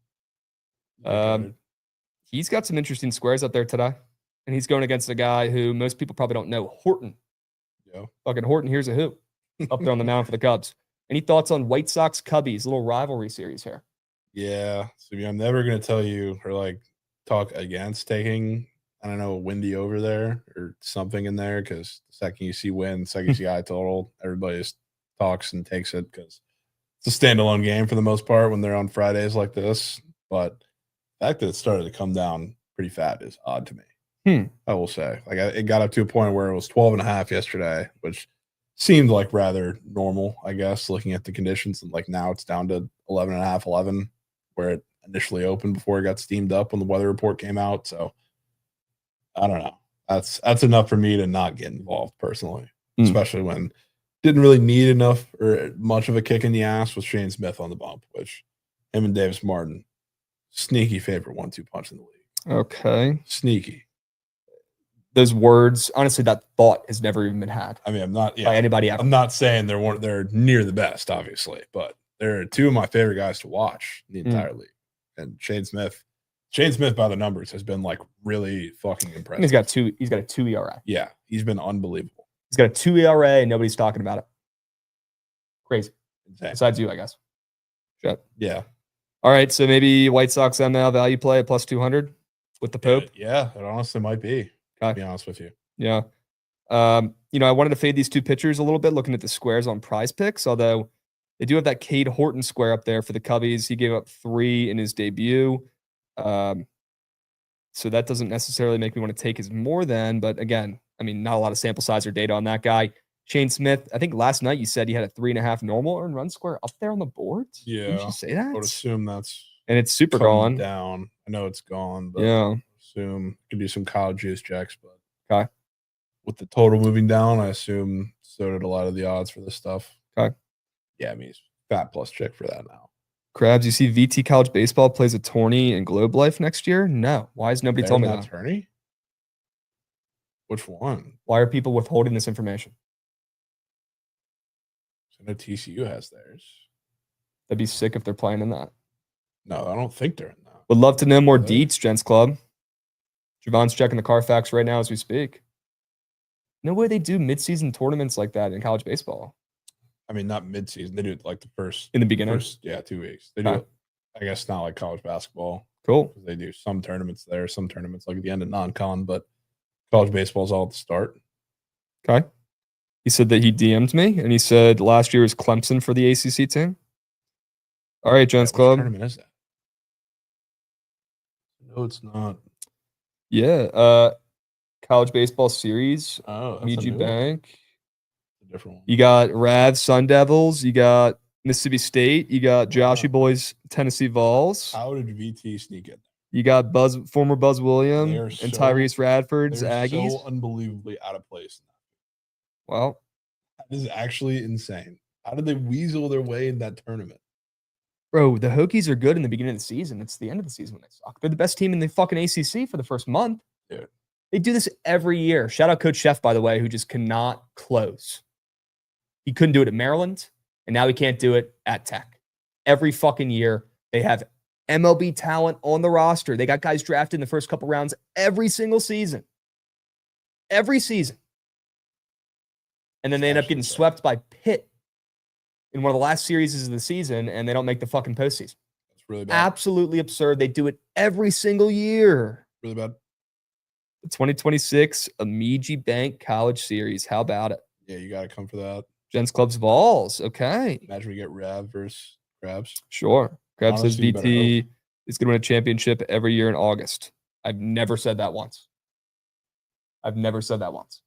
He's got some interesting squares up there today. And he's going against a guy who most people probably don't know, Horton. Yeah. Fucking Horton, here's a who. Up there on the mound for the Cubs. Any thoughts on White Sox Cubbies, little rivalry series here? Yeah. So I'm never going to tell you or like talk against taking, I don't know, windy over there or something in there, because the second you see win, second you see high total, everybody just talks and takes it because it's a standalone game for the most part when they're on Fridays like this. But the fact that it started to come down pretty fat is odd to me. I will say. Like, it got up to a point where it was 12.5 yesterday, which seemed like rather normal, I guess, looking at the conditions. And like now it's down to 11.5, 11, where it initially opened before it got steamed up when the weather report came out. So I don't know. That's enough for me to not get involved personally, especially when didn't really need enough or much of a kick in the ass with Shane Smith on the bump, which him and Davis Martin, sneaky favorite 1-2 punch in the league. Okay. Sneaky. Those words, honestly, that thought has never even been had. I mean, I'm not by anybody ever. I'm not saying they're near the best, obviously, but they're 2 of my favorite guys to watch the entire league. And Shane Smith by the numbers has been like really fucking impressive. He's got a 2 ERA. Yeah, he's been unbelievable. He's got a 2 ERA and nobody's talking about it. Crazy. Insane. Besides you, I guess. Shut. Yeah. All right, so maybe White Sox ML value play at plus 200 with the Pope. Yeah, it honestly might be. To be honest with you. Yeah. I wanted to fade these 2 pitchers a little bit looking at the squares on Prize Picks, although they do have that Cade Horton square up there for the Cubbies. He gave up 3 in his debut. So that doesn't necessarily make me want to take his more than, but again, I mean, not a lot of sample size or data on that guy. Shane Smith, I think last night you said he had a 3.5 normal earned run square up there on the board. Yeah. Didn't you say that? I would assume that's and it's super gone down. I know it's gone, but yeah. Assume could do some college juice checks, but okay. With the total moving down, I assume so did a lot of the odds for this stuff. Okay. Yeah, I mean, he's fat plus check for that now. Krabs, you see VT College Baseball plays a tourney in Globe Life next year? No. Why has nobody told me that? Tourney? Which one? Why are people withholding this information? I know TCU has theirs. That'd be sick if they're playing in that. No, I don't think they're in that. Would love to know more deets, Gents Club. Jovan's checking the Carfax right now as we speak. No way they do mid-season tournaments like that in college baseball. I mean, not mid-season. They do it like the first. In the beginning? 2 weeks. They do it, I guess, not like college basketball. Cool. They do some tournaments there, some tournaments like at the end of non-con, but college baseball is all at the start. Okay. He said that he DM'd me, and he said last year was Clemson for the ACC team. All right, Gents Club. What tournament is that? No, it's not. Yeah. College baseball series. Oh, that's Meiji Bank. A different one. You got Ravs Sun Devils. You got Mississippi State. You got Joshy Boys Tennessee Vols. How did VT sneak in? You got former Buzz Williams and Tyrese Radford's Aggies. So unbelievably out of place. Well, that is actually insane. How did they weasel their way in that tournament? Bro, the Hokies are good in the beginning of the season. It's the end of the season when they suck. They're the best team in the fucking ACC for the first month. Dude. They do this every year. Shout out Coach Chef, by the way, who just cannot close. He couldn't do it at Maryland, and now he can't do it at Tech. Every fucking year, they have MLB talent on the roster. They got guys drafted in the first couple rounds every single season. Every season. And then they end up getting swept by Pitt in one of the last series of the season, and they don't make the fucking postseason. That's really bad. Absolutely absurd. They do it every single year. Really bad. The 2026 Meiji Bank College Series. How about it? Yeah, you got to come for that. Gents Clubs Vols. Okay. Imagine we get Rav versus Krabs. Sure. Krabs says Honestly, VT is going to win a championship every year in August. I've never said that once. I've never said that once.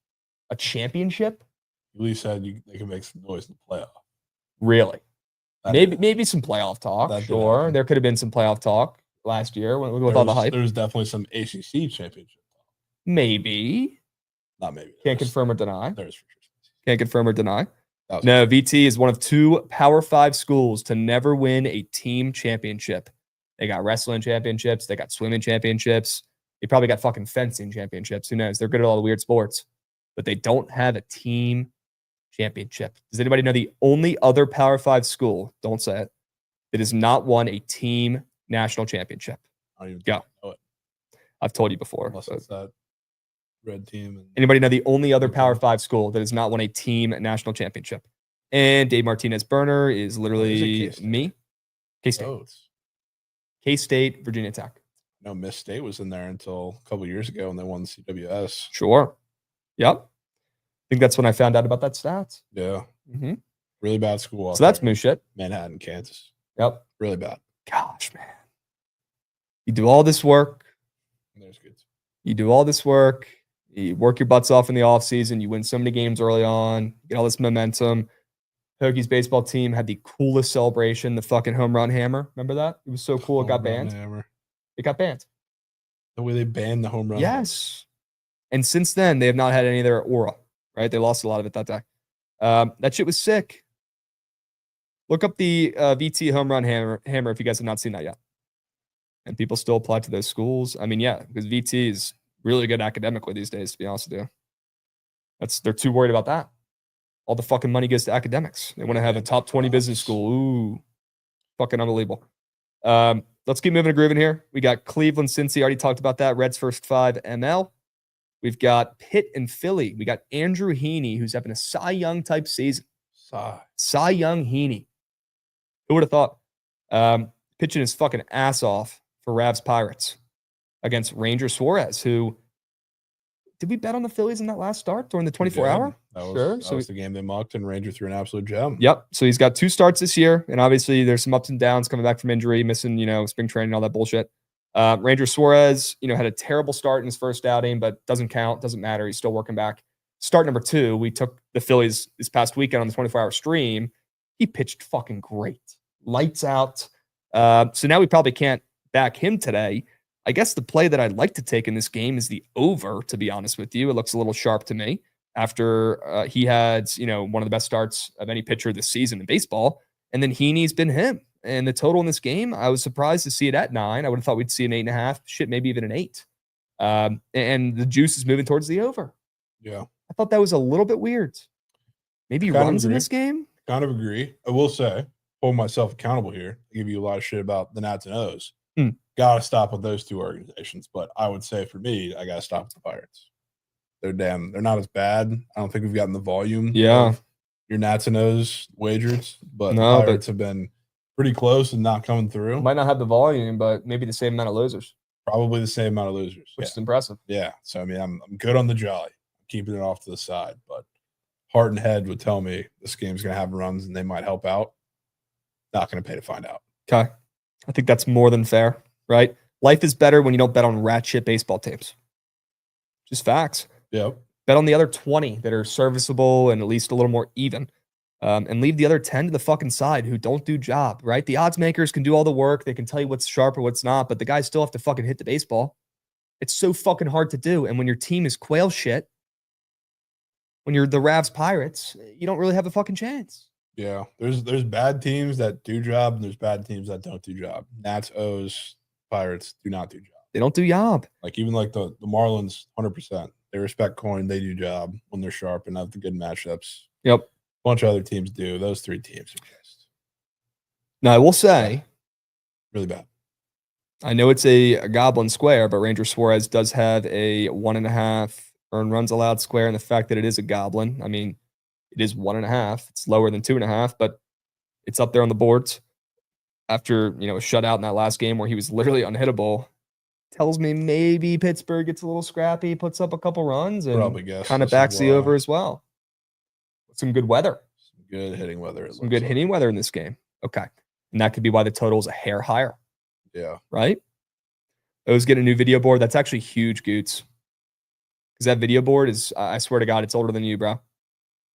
A championship? At least said they can make some noise in the playoff. Really? Maybe some playoff talk. Sure. There could have been some playoff talk last year with all the hype. There was definitely some ACC championship talk. Maybe. Not maybe. Can't confirm or deny. There's for sure. Can't confirm or deny. No, VT is one of 2 Power 5 schools to never win a team championship. They got wrestling championships. They got swimming championships. They probably got fucking fencing championships. Who knows? They're good at all the weird sports. But they don't have a team championship. Does anybody know the only other Power 5 school, don't say it, that has not won a team national championship? I don't even Go. know it. I've told you before. Unless it's that red team. Anybody know the only other Power 5 school that has not won a team national championship? And Dave Martinez Burner is literally me. K-State. Oh, K-State, Virginia Tech. No, Miss State was in there until a couple of years ago when they won the CWS. Sure. Yep. I think that's when I found out about that stats. Yeah. Mm-hmm. Really bad school. So that's moose shit. Manhattan, Kansas. Yep. Really bad. Gosh, man. You do all this work. There's good. You do all this work. You work your butts off in the offseason. You win so many games early on. Get all this momentum. Hokies baseball team had the coolest celebration, the fucking home run hammer. Remember that? It was so cool. It got banned. It got banned. The way they banned the home run. Yes. And since then, they have not had any of their aura, right? They lost a lot of it that day. That shit was sick. Look up the VT home run hammer if you guys have not seen that yet. And people still apply to those schools. I mean, yeah, because VT is really good academically these days, to be honest with you. They're too worried about that. All the fucking money goes to academics. They want to have a top 20 business school. Ooh, fucking unbelievable. Let's keep moving and grooving here. We got Cleveland, Cincy. Already talked about that. Reds first 5 ML. We've got Pitt and Philly. We got Andrew Heaney, who's having a Cy Young type season. Cy Young Heaney. Who would have thought? Pitching his fucking ass off for Ravs Pirates against Ranger Suarez, who did we bet on the Phillies in that last start during the 24-hour? That was the game they mucked, and Ranger threw an absolute gem. Yep. So he's got 2 starts this year, and obviously there's some ups and downs coming back from injury, missing, spring training, all that bullshit. Ranger Suarez, had a terrible start in his first outing, but doesn't count, doesn't matter. He's still working back. Start number 2, we took the Phillies this past weekend on the 24-hour stream. He pitched fucking great. Lights out. So now we probably can't back him today. I guess the play that I'd like to take in this game is the over, to be honest with you. It looks a little sharp to me after he had, one of the best starts of any pitcher this season in baseball. And then Heaney's been him. And the total in this game, I was surprised to see it at 9. I would have thought we'd see an 8.5. Shit, maybe even an 8. And the juice is moving towards the over. Yeah. I thought that was a little bit weird. Maybe runs in this game? Kind of agree. I will say, hold myself accountable here. I give you a lot of shit about the Nats and O's. Gotta stop with those two organizations. But I would say for me, I gotta stop with the Pirates. They're not as bad. I don't think we've gotten the volume. Yeah. Of your Nats and O's wagers, but the Pirates have been pretty close and not coming through. Might not have the volume, but maybe the same amount of losers. Probably the same amount of losers, which is impressive. Yeah. So I mean, I'm good on the jolly, I'm keeping it off to the side, but heart and head would tell me this game's going to have runs and they might help out. Not going to pay to find out. Okay, I think that's more than fair, right? Life is better when you don't bet on rat shit baseball teams. Just facts. Yep. Bet on the other 20 that are serviceable and at least a little more even. And leave the other 10 to the fucking side who don't do job, right? The odds makers can do all the work. They can tell you what's sharp or what's not, but the guys still have to fucking hit the baseball. It's so fucking hard to do. And when your team is quail shit, when you're the Ravs Pirates, you don't really have a fucking chance. Yeah. There's bad teams that do job and there's bad teams that don't do job. Nats, O's, Pirates do not do job. They don't do job. Like even like the Marlins, 100%. They respect coin. They do job when they're sharp and have the good matchups. Yep. A bunch of other teams do. Those three teams are just. Now, I will say. Really bad. I know it's a goblin square, but Ranger Suarez does have a 1.5 earned runs allowed square. And the fact that it is a goblin, I mean, it is 1.5. It's lower than 2.5, but it's up there on the boards. After, a shutout in that last game where he was literally unhittable, tells me maybe Pittsburgh gets a little scrappy, puts up a couple runs, and kind of backs the over as well. Some good weather. Some good hitting weather. Some good hitting weather in this game. Okay. And that could be why the total is a hair higher. Yeah. Right? O's getting a new video board. That's actually huge, Goots. Because that video board is, I swear to God, it's older than you, bro.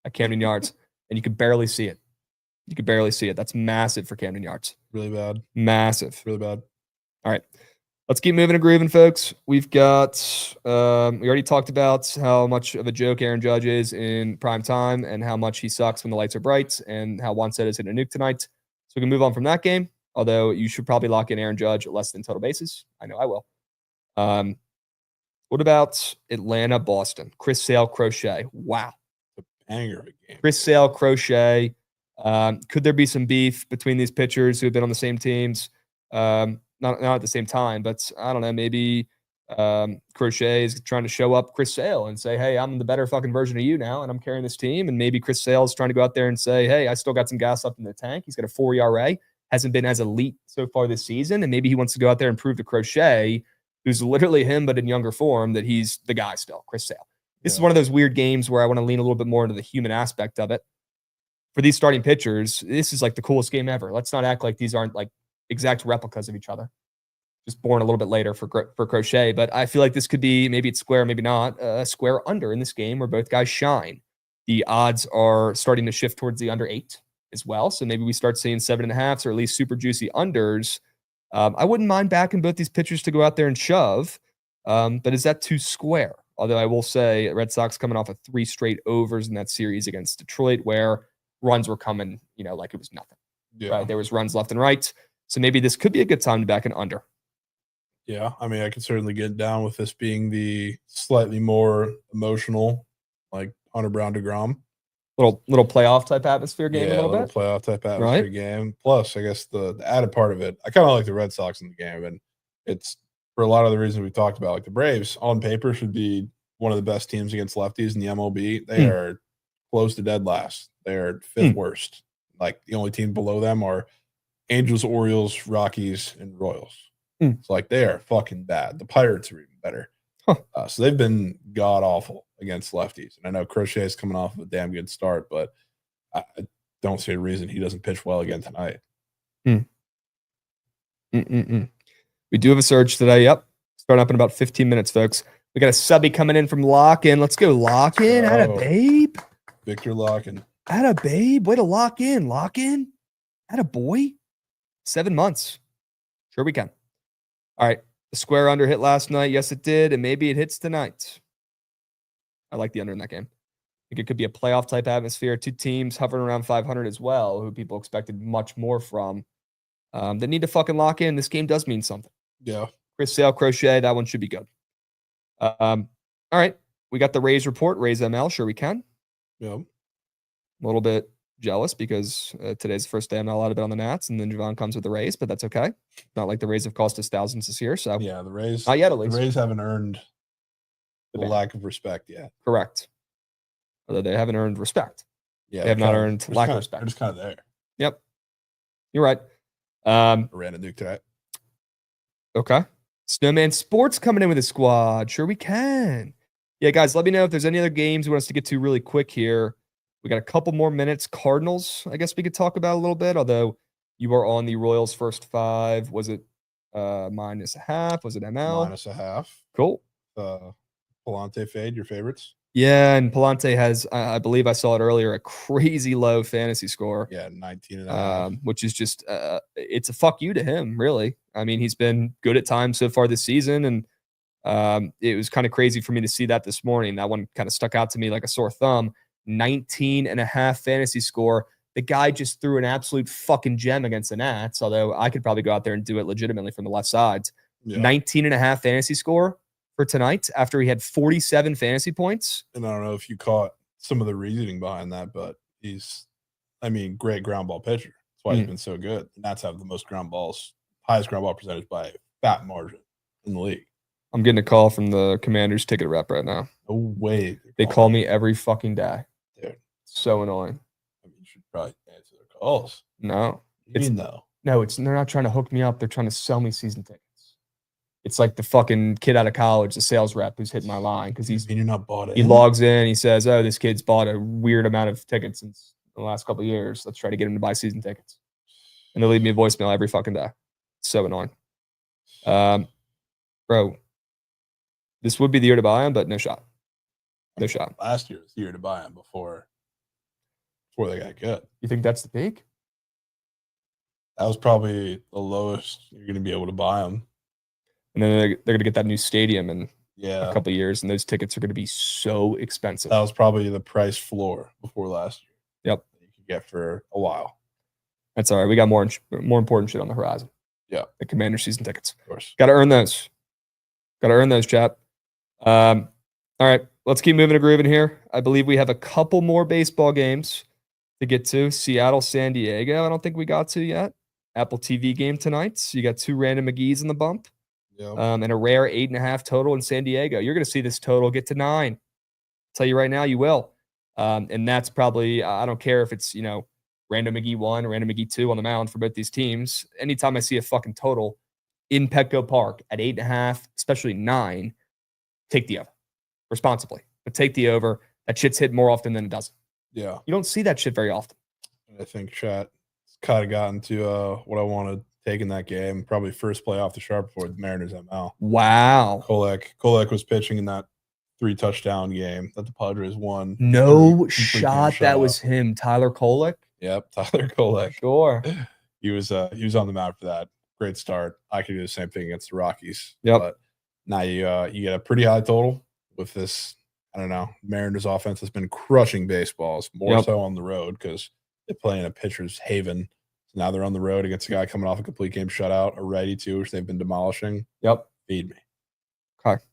At Camden Yards. And you could barely see it. That's massive for Camden Yards. Really bad. Massive. Really bad. All right. Let's keep moving and grooving, folks. We've got, we already talked about how much of a joke Aaron Judge is in prime time and how much he sucks when the lights are bright and how Juan is hitting a nuke tonight. So we can move on from that game, although you should probably lock in Aaron Judge at less than total bases. I know I will. What about Atlanta, Boston? Chris Sale, Crochet. Wow. Banger of a game. Chris Sale, Crochet. Could there be some beef between these pitchers who have been on the same teams? Not at the same time, but I don't know. Maybe Crochet is trying to show up Chris Sale and say, hey, I'm the better fucking version of you now, and I'm carrying this team. And maybe Chris Sale is trying to go out there and say, hey, I still got some gas left in the tank. He's got a 4 ERA, hasn't been as elite so far this season. And maybe he wants to go out there and prove to Crochet, who's literally him but in younger form, that he's the guy still, Chris Sale. This is one of those weird games where I want to lean a little bit more into the human aspect of it. For these starting pitchers, this is like the coolest game ever. Let's not act like these aren't like exact replicas of each other. Just born a little bit later for Crochet, but I feel like this could be, maybe it's square, maybe not, a square under in this game where both guys shine. The odds are starting to shift towards the under 8 as well, so maybe we start seeing 7.5s or at least super juicy unders. I wouldn't mind backing both these pitchers to go out there and shove, but is that too square? Although I will say Red Sox coming off of 3 straight overs in that series against Detroit where runs were coming, like it was nothing. Yeah. Right? There was runs left and right. So maybe this could be a good time to back an under. Yeah, I mean, I could certainly get down with this being the slightly more emotional, like Hunter Brown DeGrom. Little playoff type atmosphere game a little bit. Playoff type atmosphere game. Plus, I guess the added part of it, I kind of like the Red Sox in the game. And it's for a lot of the reasons we talked about. Like the Braves, on paper, should be one of the best teams against lefties in the MLB. They are close to dead last. They're 5th worst. Like the only team below them are Angels, Orioles, Rockies, and Royals. It's like they are fucking bad. The Pirates are even better. So they've been god awful against lefties. And I know Crochet is coming off of a damn good start, but I don't see a reason he doesn't pitch well again tonight. We do have a surge today. Yep. Starting up in about 15 minutes, folks. We got a subby coming in from Lock-In. Let's go Lock-In. Atta babe. Victor Lock-In. Atta babe. Way to lock in. Lock-In. Atta boy. 7 months. Sure we can. All right. The square under hit last night. Yes, it did. And maybe it hits tonight. I like the under in that game. I think it could be a playoff type atmosphere. 2 teams hovering around 500 as well, who people expected much more from. They need to fucking lock in. This game does mean something. Yeah. Chris Sale, Crochet, that one should be good. All right. We got the Rays report. Rays ML. Sure we can. Yeah. A little bit jealous because today's the first day I'm not allowed to bet on the Nats, and then Jovan comes with the Rays, but that's okay. Not like the Rays have cost us thousands this year. So Yeah, the Rays. Not yet, at least. The Rays haven't earned the ban. lack of respect yet. Correct. Although they haven't earned respect. Yeah, They have not earned lack of respect. They're just kind of there. Yep. You're right. I ran a nuke today. Okay. Snowman Sports coming in with a squad. Sure we can. Yeah, guys, let me know if there's any other games you want us to get to really quick here. We got a couple more minutes. Cardinals, I guess we could talk about a little bit, although you are on the Royals first 5. Was it -0.5? Was it ML? -0.5. Cool. Palante fade, your favorites? Yeah, and Palante has, I believe I saw it earlier, a crazy low fantasy score. Yeah, 19.5. Which is just, it's a fuck you to him, really. I mean, he's been good at times so far this season, and it was kind of crazy for me to see that this morning. That one kind of stuck out to me like a sore thumb. 19.5 fantasy score. The guy just threw an absolute fucking gem against the Nats, although I could probably go out there and do it legitimately from the left side. Yeah. 19.5 fantasy score for tonight after he had 47 fantasy points. And I don't know if you caught some of the reasoning behind that, but great ground ball pitcher. That's why he's been so good. The Nats have the most ground balls, highest ground ball percentage by a fat margin in the league. I'm getting a call from the Commanders ticket rep right now. No way. They call me every fucking day. Dude. So annoying. I mean, you should probably answer their calls. No. It's no. No, they're not trying to hook me up. They're trying to sell me season tickets. It's like the fucking kid out of college, the sales rep who's hitting my line because you're not bought it. He logs in, he says, "Oh, this kid's bought a weird amount of tickets since the last couple of years. Let's try to get him to buy season tickets." And they leave me a voicemail every fucking day. It's so annoying. Bro, this would be the year to buy him, but no shot. No shot. Last year was the year to buy him before they got good. You think that's the peak? That was probably the lowest you're going to be able to buy him. And then they're going to get that new stadium in a couple of years, and those tickets are going to be so expensive. That was probably the price floor before last year. Yep. That you could get for a while. That's all right. We got more important shit on the horizon. Yeah. The Commander season tickets. Of course. Got to earn those. Chat. All right. Let's keep moving and grooving here. I believe we have a couple more baseball games to get to. Seattle, San Diego. I don't think we got to yet. Apple TV game tonight. So you got 2 random McGee's in the bump. Yep. And a rare 8.5 total in San Diego. You're going to see this total get to 9. I'll tell you right now, you will. And that's probably, I don't care if it's, random McGee 1, random McGee 2 on the mound for both these teams. Anytime I see a fucking total in Petco Park at 8.5, especially 9, take the over responsibly. But take the over. That shit's hit more often than it doesn't. Yeah. You don't see that shit very often. I think chat kind of gotten to what I want to take in that game. Probably first play off the sharp for the Mariners ML. Wow. Kolek was pitching in that 3 touchdown game that the Padres won. No shot. That was him. Tyler Kolek. Yep, Tyler Kolek. Sure. He was on the mound for that. Great start. I could do the same thing against the Rockies. Yep. But now you get a pretty high total with this. I don't know. Mariners offense has been crushing baseballs, more so on the road because they play in a pitcher's haven. So now they're on the road against a guy coming off a complete game shutout, a righty too, which they've been demolishing. Yep. Feed me. Okay.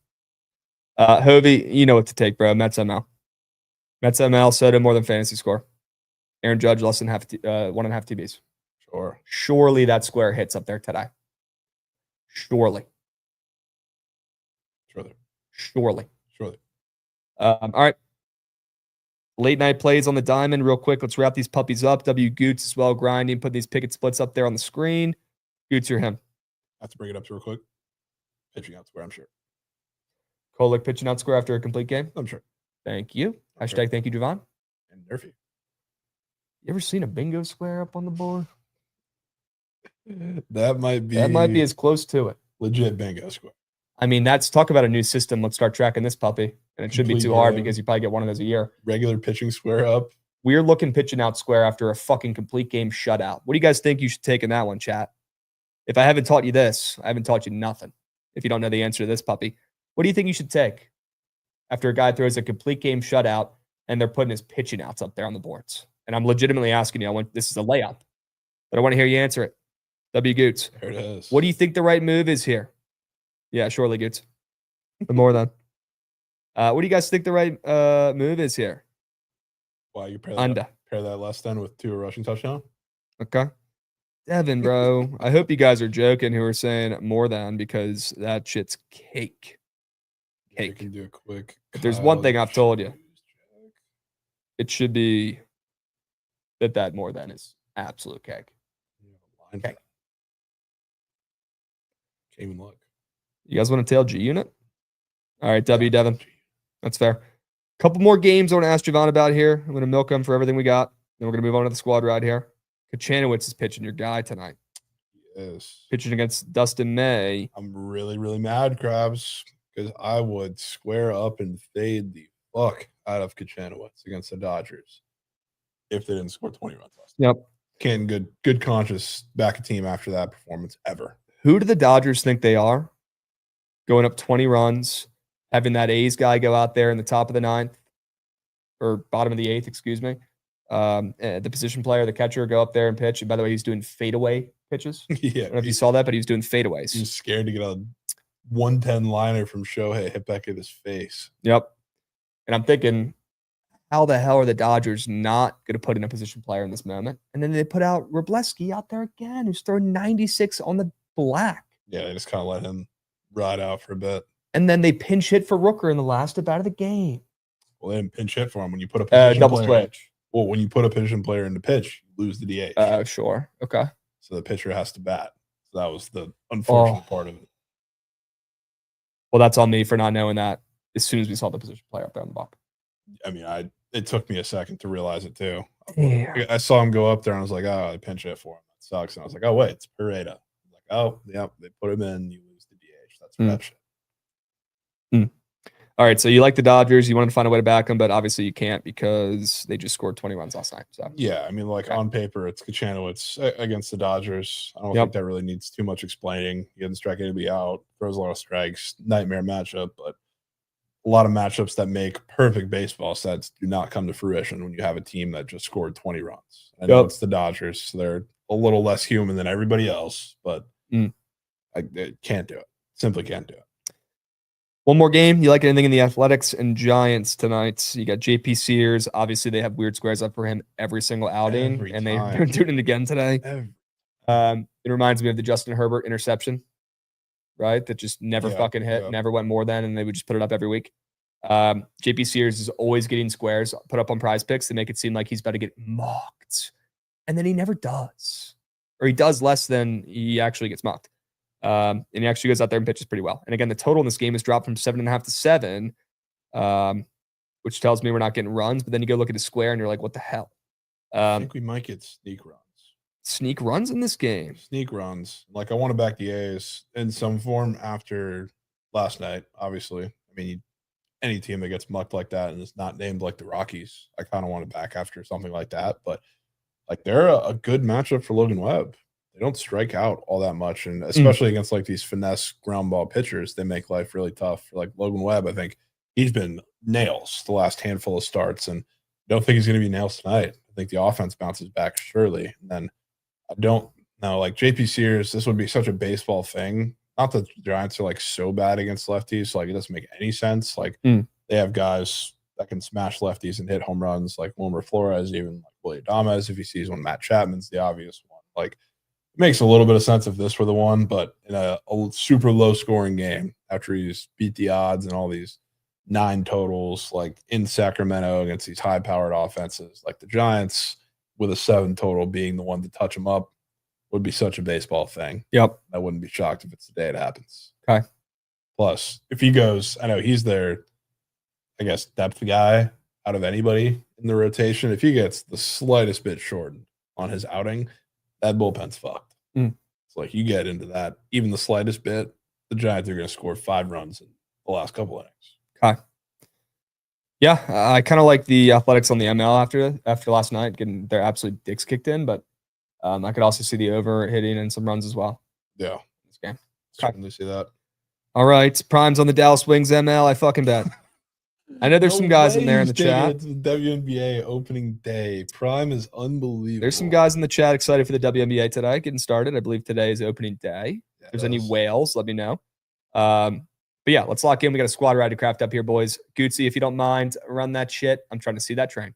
Hovey, you know what to take, bro. Mets ML. Mets ML, Soto more than fantasy score. Aaron Judge less than 1.5 TBs. Sure. Surely that square hits up there today. Surely. All right. Late night plays on the diamond. Real quick, let's wrap these puppies up. W. Goots as well, grinding. Put these picket splits up there on the screen. Goots, you're him. I have to bring it up real quick. Pitching out square, I'm sure. Kolek pitching out square after a complete game? I'm sure. Thank you. Hashtag thank you, Jovan. And Nerfy. You ever seen a bingo square up on the board? That might be as close to it. Legit bingo square. I mean, talk about a new system. Let's start tracking this puppy. And it should be too hard game. because you probably get one of those a year. Regular pitching square up. We're looking pitching out square after a fucking complete game shutout. What do you guys think you should take in that one, chat? If I haven't taught you this, I haven't taught you nothing. If you don't know the answer to this puppy, what do you think you should take after a guy throws a complete game shutout and they're putting his pitching outs up there on the boards? And I'm legitimately asking you, this is a layup, but I want to hear you answer it. W Goots. There it is. What do you think the right move is here? Yeah, surely Goots. But more than. What do you guys think the right move is here? Wow, you pair Under. that less than with 2 rushing touchdown? Okay. Devin, bro. I hope you guys are joking who are saying more than, because that shit's cake. You can do a quick. If there's one thing I've told you, it should be that more than is absolute cake. Okay. Can't even look. You guys want to tail G unit? All right, W, Devin. That's fair. Couple more games I want to ask Jovan about here. I'm going to milk him for everything we got. Then we're going to move on to the squad ride here. Kachanowicz is pitching, your guy tonight. Yes. Pitching against Dustin May. I'm really, really mad, Krabs, because I would square up and fade the fuck out of Kachanowicz against the Dodgers if they didn't score 20 runs last night. Yep. Can't good conscious back a team after that performance ever. Who do the Dodgers think they are? Going up 20 runs, having that A's guy go out there in the top of the 9th, or bottom of the 8th, excuse me. The position player, the catcher, go up there and pitch. And by the way, he's doing fadeaway pitches. Yeah. I don't know if you saw that, but he was doing fadeaways. He was scared to get a 110 liner from Shohei hit back in his face. Yep. And I'm thinking, how the hell are the Dodgers not going to put in a position player in this moment? And then they put out Wroblewski out there again, who's throwing 96 on the black. Yeah, they just kind of let him ride out for a bit. And then they pinch hit for Rooker in the last at bat of the game. Well, they didn't pinch hit for him when you put a position double player. switch. Well, when you put a position player in the pitch, you lose the DH. Sure. Okay. So the pitcher has to bat. So that was the unfortunate part of it. Well, that's on me for not knowing that as soon as we saw the position player up there on the block. I mean, it took me a second to realize it too. Damn. I saw him go up there and I was like, oh, I pinch hit for him. That sucks. And I was like, oh, wait, it's Pereira. I was like, oh, yep, they put him in, you lose the DH. That's rep shit. All right, so you like the Dodgers. You wanted to find a way to back them, but obviously you can't because they just scored 20 runs last night. So yeah, I mean, like on paper, it's Kachanowicz against the Dodgers. I don't think that really needs too much explaining. He doesn't strike anybody out, throws a lot of strikes, nightmare matchup, but a lot of matchups that make perfect baseball sets do not come to fruition when you have a team that just scored 20 runs. I know it's the Dodgers, so they're a little less human than everybody else, but I can't do it. Simply can't do it. One more game. You like anything in the Athletics and Giants tonight? You got JP Sears. Obviously, they have weird squares up for him every single outing, and they're doing it again today. It reminds me of the Justin Herbert interception, right? That just never fucking hit, never went more than, and they would just put it up every week. JP Sears is always getting squares put up on Prize Picks to make it seem like he's about to get mocked, and then he never does, or he does less than he actually gets mocked. And he actually goes out there and pitches pretty well. And again, the total in this game has dropped from 7.5 to 7, which tells me we're not getting runs. But then you go look at the square and you're like, what the hell? I think we might get sneak runs. Sneak runs in this game. Sneak runs. Like, I want to back the A's in some form after last night, obviously. I mean, any team that gets mucked like that and is not named like the Rockies, I kind of want to back after something like that. But, like, they're a good matchup for Logan Webb. They don't strike out all that much, and especially against like these finesse ground ball pitchers, they make life really tough. Like Logan Webb, I think he's been nails the last handful of starts, and I don't think he's going to be nails tonight. I think the offense bounces back surely. And then I don't know, like JP Sears, this would be such a baseball thing. Not that the Giants are like so bad against lefties, so like it doesn't make any sense. Like they have guys that can smash lefties and hit home runs, like Wilmer Flores, even like Willie Adames. If he sees one, Matt Chapman's the obvious one. Like, it makes a little bit of sense if this were the one, but in a super low scoring game after he's beat the odds and all these 9 totals, like in Sacramento against these high powered offenses, like the Giants with a 7 total being the one to touch them up would be such a baseball thing. Yep. I wouldn't be shocked if it's the day it happens. Okay. Plus, if he goes, I know he's their, I guess, depth guy out of anybody in the rotation. If he gets the slightest bit shortened on his outing, that bullpen's fucked. It's like you get into that, even the slightest bit, the Giants are going to score 5 runs in the last couple innings. Okay. Yeah, I kind of like the Athletics on the ML after last night, getting their absolute dicks kicked in, but I could also see the over hitting and some runs as well. Yeah. This game. Certainly see that. All right. Primes on the Dallas Wings ML. I fucking bet. I know there's some guys in way there in he's the taking chat. it to the WNBA opening day. Prime is unbelievable. There's some guys in the chat excited for the WNBA today, getting started. I believe today is opening day. If there's any whales, let me know. But yeah, let's lock in. We got a squad ride to craft up here, boys. Gucci, if you don't mind, run that shit. I'm trying to see that train.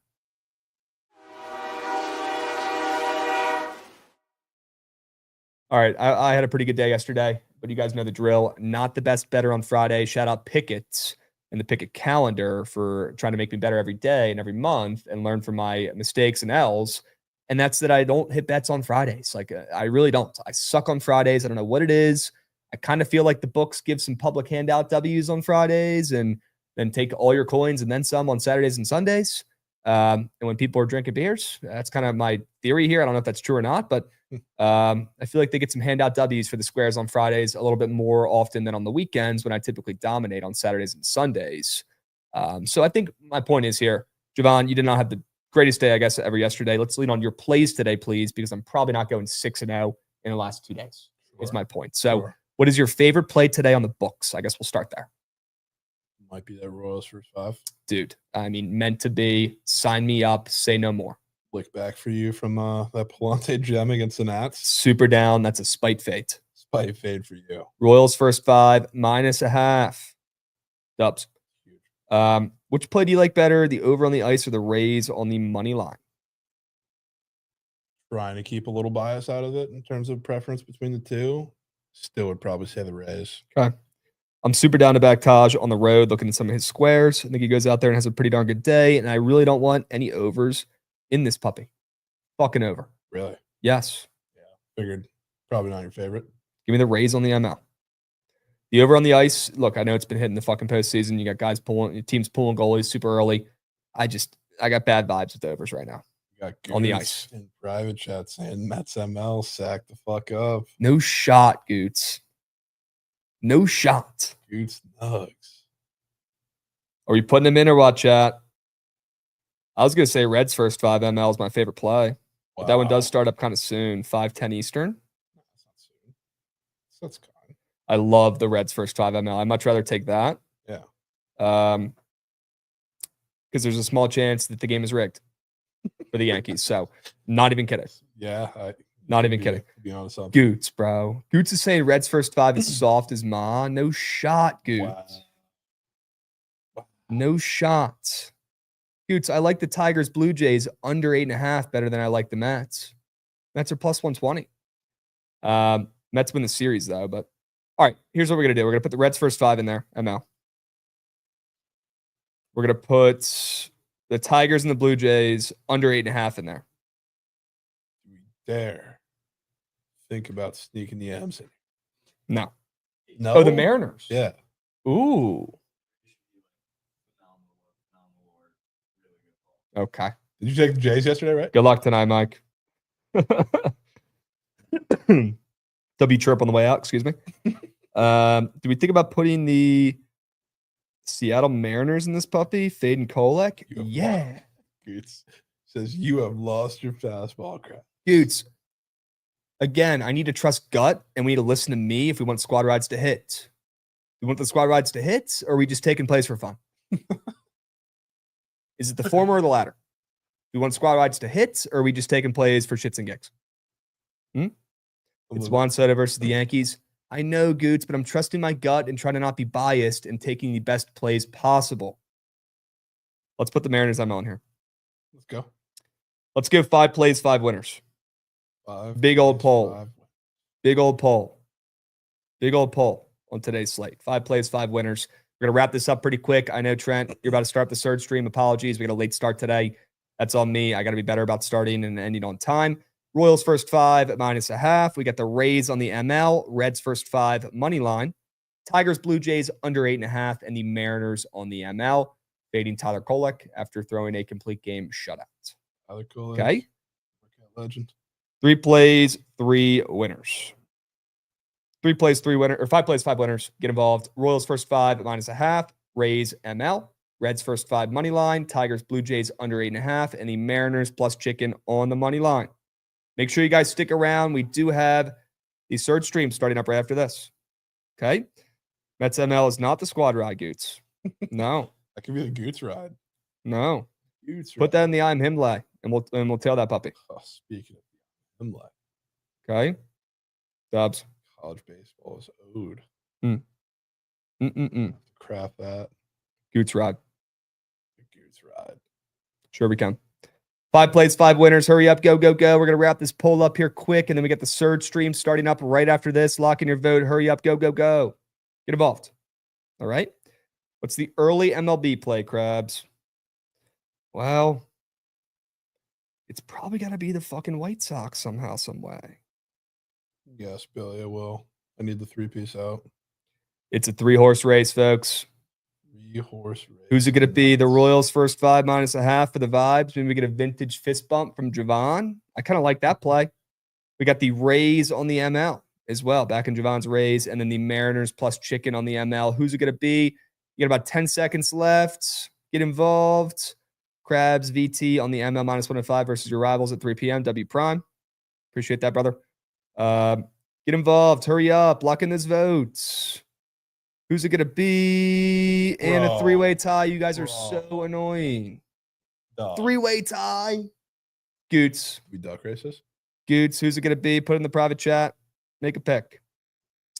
All right, I had a pretty good day yesterday, but you guys know the drill. Not the best better on Friday. Shout out Pickett and the Pickett calendar for trying to make me better every day and every month and learn from my mistakes and L's. And that's that I don't hit bets on Fridays. Like, I really don't. I suck on Fridays. I don't know what it is. I kind of feel like the books give some public handout W's on Fridays and then take all your coins and then some on Saturdays and Sundays. And when people are drinking beers, that's kind of my theory here. I don't know if that's true or not, but I feel like they get some handout W's for the squares on Fridays a little bit more often than on the weekends when I typically dominate on Saturdays and Sundays. So I think my point is here, Jovan, you did not have the greatest day, I guess, ever yesterday. Let's lean on your plays today, please, because I'm probably not going 6-0 in the last 2 days, is my point. So what is your favorite play today on the books? I guess we'll start there. Might be that Royals first 5. Dude, I mean, meant to be. Sign me up. Say no more. Flick back for you from that Palante gem against the Nats. Super down. That's a spite fade. Spite fade for you. Royals first 5, -0.5. Dubs. Which play do you like better, the over on the ice or the Rays on the money line? Trying to keep a little bias out of it in terms of preference between the two. Still would probably say the Rays. Okay. I'm super down to back Taj on the road, looking at some of his squares. I think he goes out there and has a pretty darn good day, and I really don't want any overs in this puppy. Fucking over. Really? Yes. Yeah. Figured probably not your favorite. Give me the Rays on the ML. The over on the ice, look, I know it's been hitting the fucking postseason. You got guys pulling, your team's pulling goalies super early. I got bad vibes with the overs right now. You got on the ice. In private chat saying Mets ML sack the fuck up. No shot, Goots. No shot. Goots nugs. Are we putting him in or what, chat? I was going to say Reds first 5 ML is my favorite play. But that one does start up kind of soon, 5:10 Eastern. That's not soon. That's kind. I love the Reds first 5 ML. I'd much rather take that. Yeah. Because there's a small chance that the game is rigged for the Yankees. So, not even kidding. Yeah. Not even kidding. To be honest, Goots, bro. Goots is saying Reds first 5 is soft as ma. No shot, Goots. Wow. No shot. Goots, I like the Tigers Blue Jays under 8.5 better than I like the Mets. Mets are plus 120. Mets win the series, though. But all right, here's what we're going to do. We're going to put the Reds first 5 in there, ML. We're going to put the Tigers and the Blue Jays under 8.5 in there. Do we dare think about sneaking the M's in? No. No. Oh, the Mariners. Yeah. Ooh. Okay. Did you take the Jays yesterday, right? Good luck tonight, Mike. W chirp on the way out, excuse me. Do we think about putting the Seattle Mariners in this puppy? Fade and Kolek? Yeah. Goots says you have lost your fastball crap. Goots. Again, I need to trust gut and we need to listen to me if we want squad rides to hit. We want the squad rides to hit, or are we just taking plays for fun? Is it the former or the latter? We want squad rides to hit, or are we just taking plays for shits and gigs? It's Juan Soto versus the Yankees. I know, Goots, but I'm trusting my gut and trying to not be biased and taking the best plays possible. Let's put the Mariners ML in here. Let's go. Let's give 5 plays, 5 winners. 5 Big old poll. 5. Big old poll. Big old poll on today's slate. 5 plays, 5 winners. We're going to wrap this up pretty quick. I know, Trent, you're about to start the third stream. Apologies. We got a late start today. That's on me. I got to be better about starting and ending on time. Royals first 5 at -0.5. We got the Rays on the ML. Reds first 5 money line. Tigers, Blue Jays under 8.5. And the Mariners on the ML. Fading Tyler Kolek after throwing a complete game shutout. Tyler Kolek. Okay. Legend. 3 plays, 3 winners. 3 plays, 3 winners, or 5 plays, 5 winners. Get involved. Royals first 5 at -0.5. Rays ML. Reds first 5 money line. Tigers, Blue Jays under 8.5. And the Mariners plus chicken on the money line. Make sure you guys stick around. We do have the third stream starting up right after this. Okay? Mets ML is not the squad ride, Goots. No. That could be the Goots ride. No. Goots Put that in the I'm him lay, and we'll tail that puppy. Oh, speaking of him, like Okay. Dubs. college baseball is owed. Craft that. Goots ride. The Goots ride. Sure we can. 5 plays, 5 winners. Hurry up. Go, go, go. We're going to wrap this poll up here quick, and then we get the surge stream starting up right after this. Lock in your vote. Hurry up. Go, go, go. Get involved. All right. What's the early MLB play, Krabs? Well, it's probably got to be the fucking White Sox somehow, some way. Yes, Billy, I will. I need the 3-piece out. It's a 3-horse race, folks. 3-horse race. Who's it going to be? The Royals first 5 -1/2 for the vibes. Maybe we get a vintage fist bump from Jovan. I kind of like that play. We got the Rays on the ML as well, back in Jovan's Rays, and then the Mariners plus chicken on the ML. Who's it going to be? You got about 10 seconds left. Get involved. Krabs, VT on the ML -105 versus your rivals at 3 p.m. W Prime. Appreciate that, brother. Get involved. Hurry up. Lock in this vote. Who's it going to be? In a 3-way tie. You guys are so annoying. 3-way tie. Goots. We duck races? Goots. Who's it going to be? Put in the private chat. Make a pick.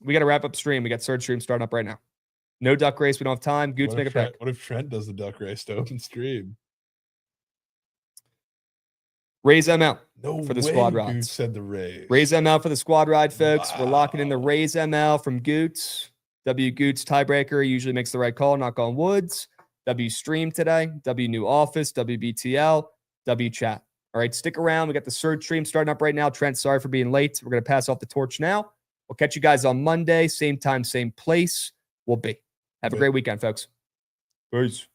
We got to wrap up stream. We got Surge Stream starting up right now. No duck race. We don't have time. Goots, make a pick. What if Trent does the duck race to open stream? Raise ML No for the way squad Goots rides. said the Rays. Raise ML for the squad ride, folks. Wow. We're locking in the Raise ML from Goots. W Goots tiebreaker usually makes the right call. Knock on woods. W stream today. W new office. WBTL. W chat. All right, stick around. We got the Surge stream starting up right now. Trent, sorry for being late. We're going to pass off the torch now. We'll catch you guys on Monday. Same time, same place. We'll be. Have a great weekend, folks. Peace.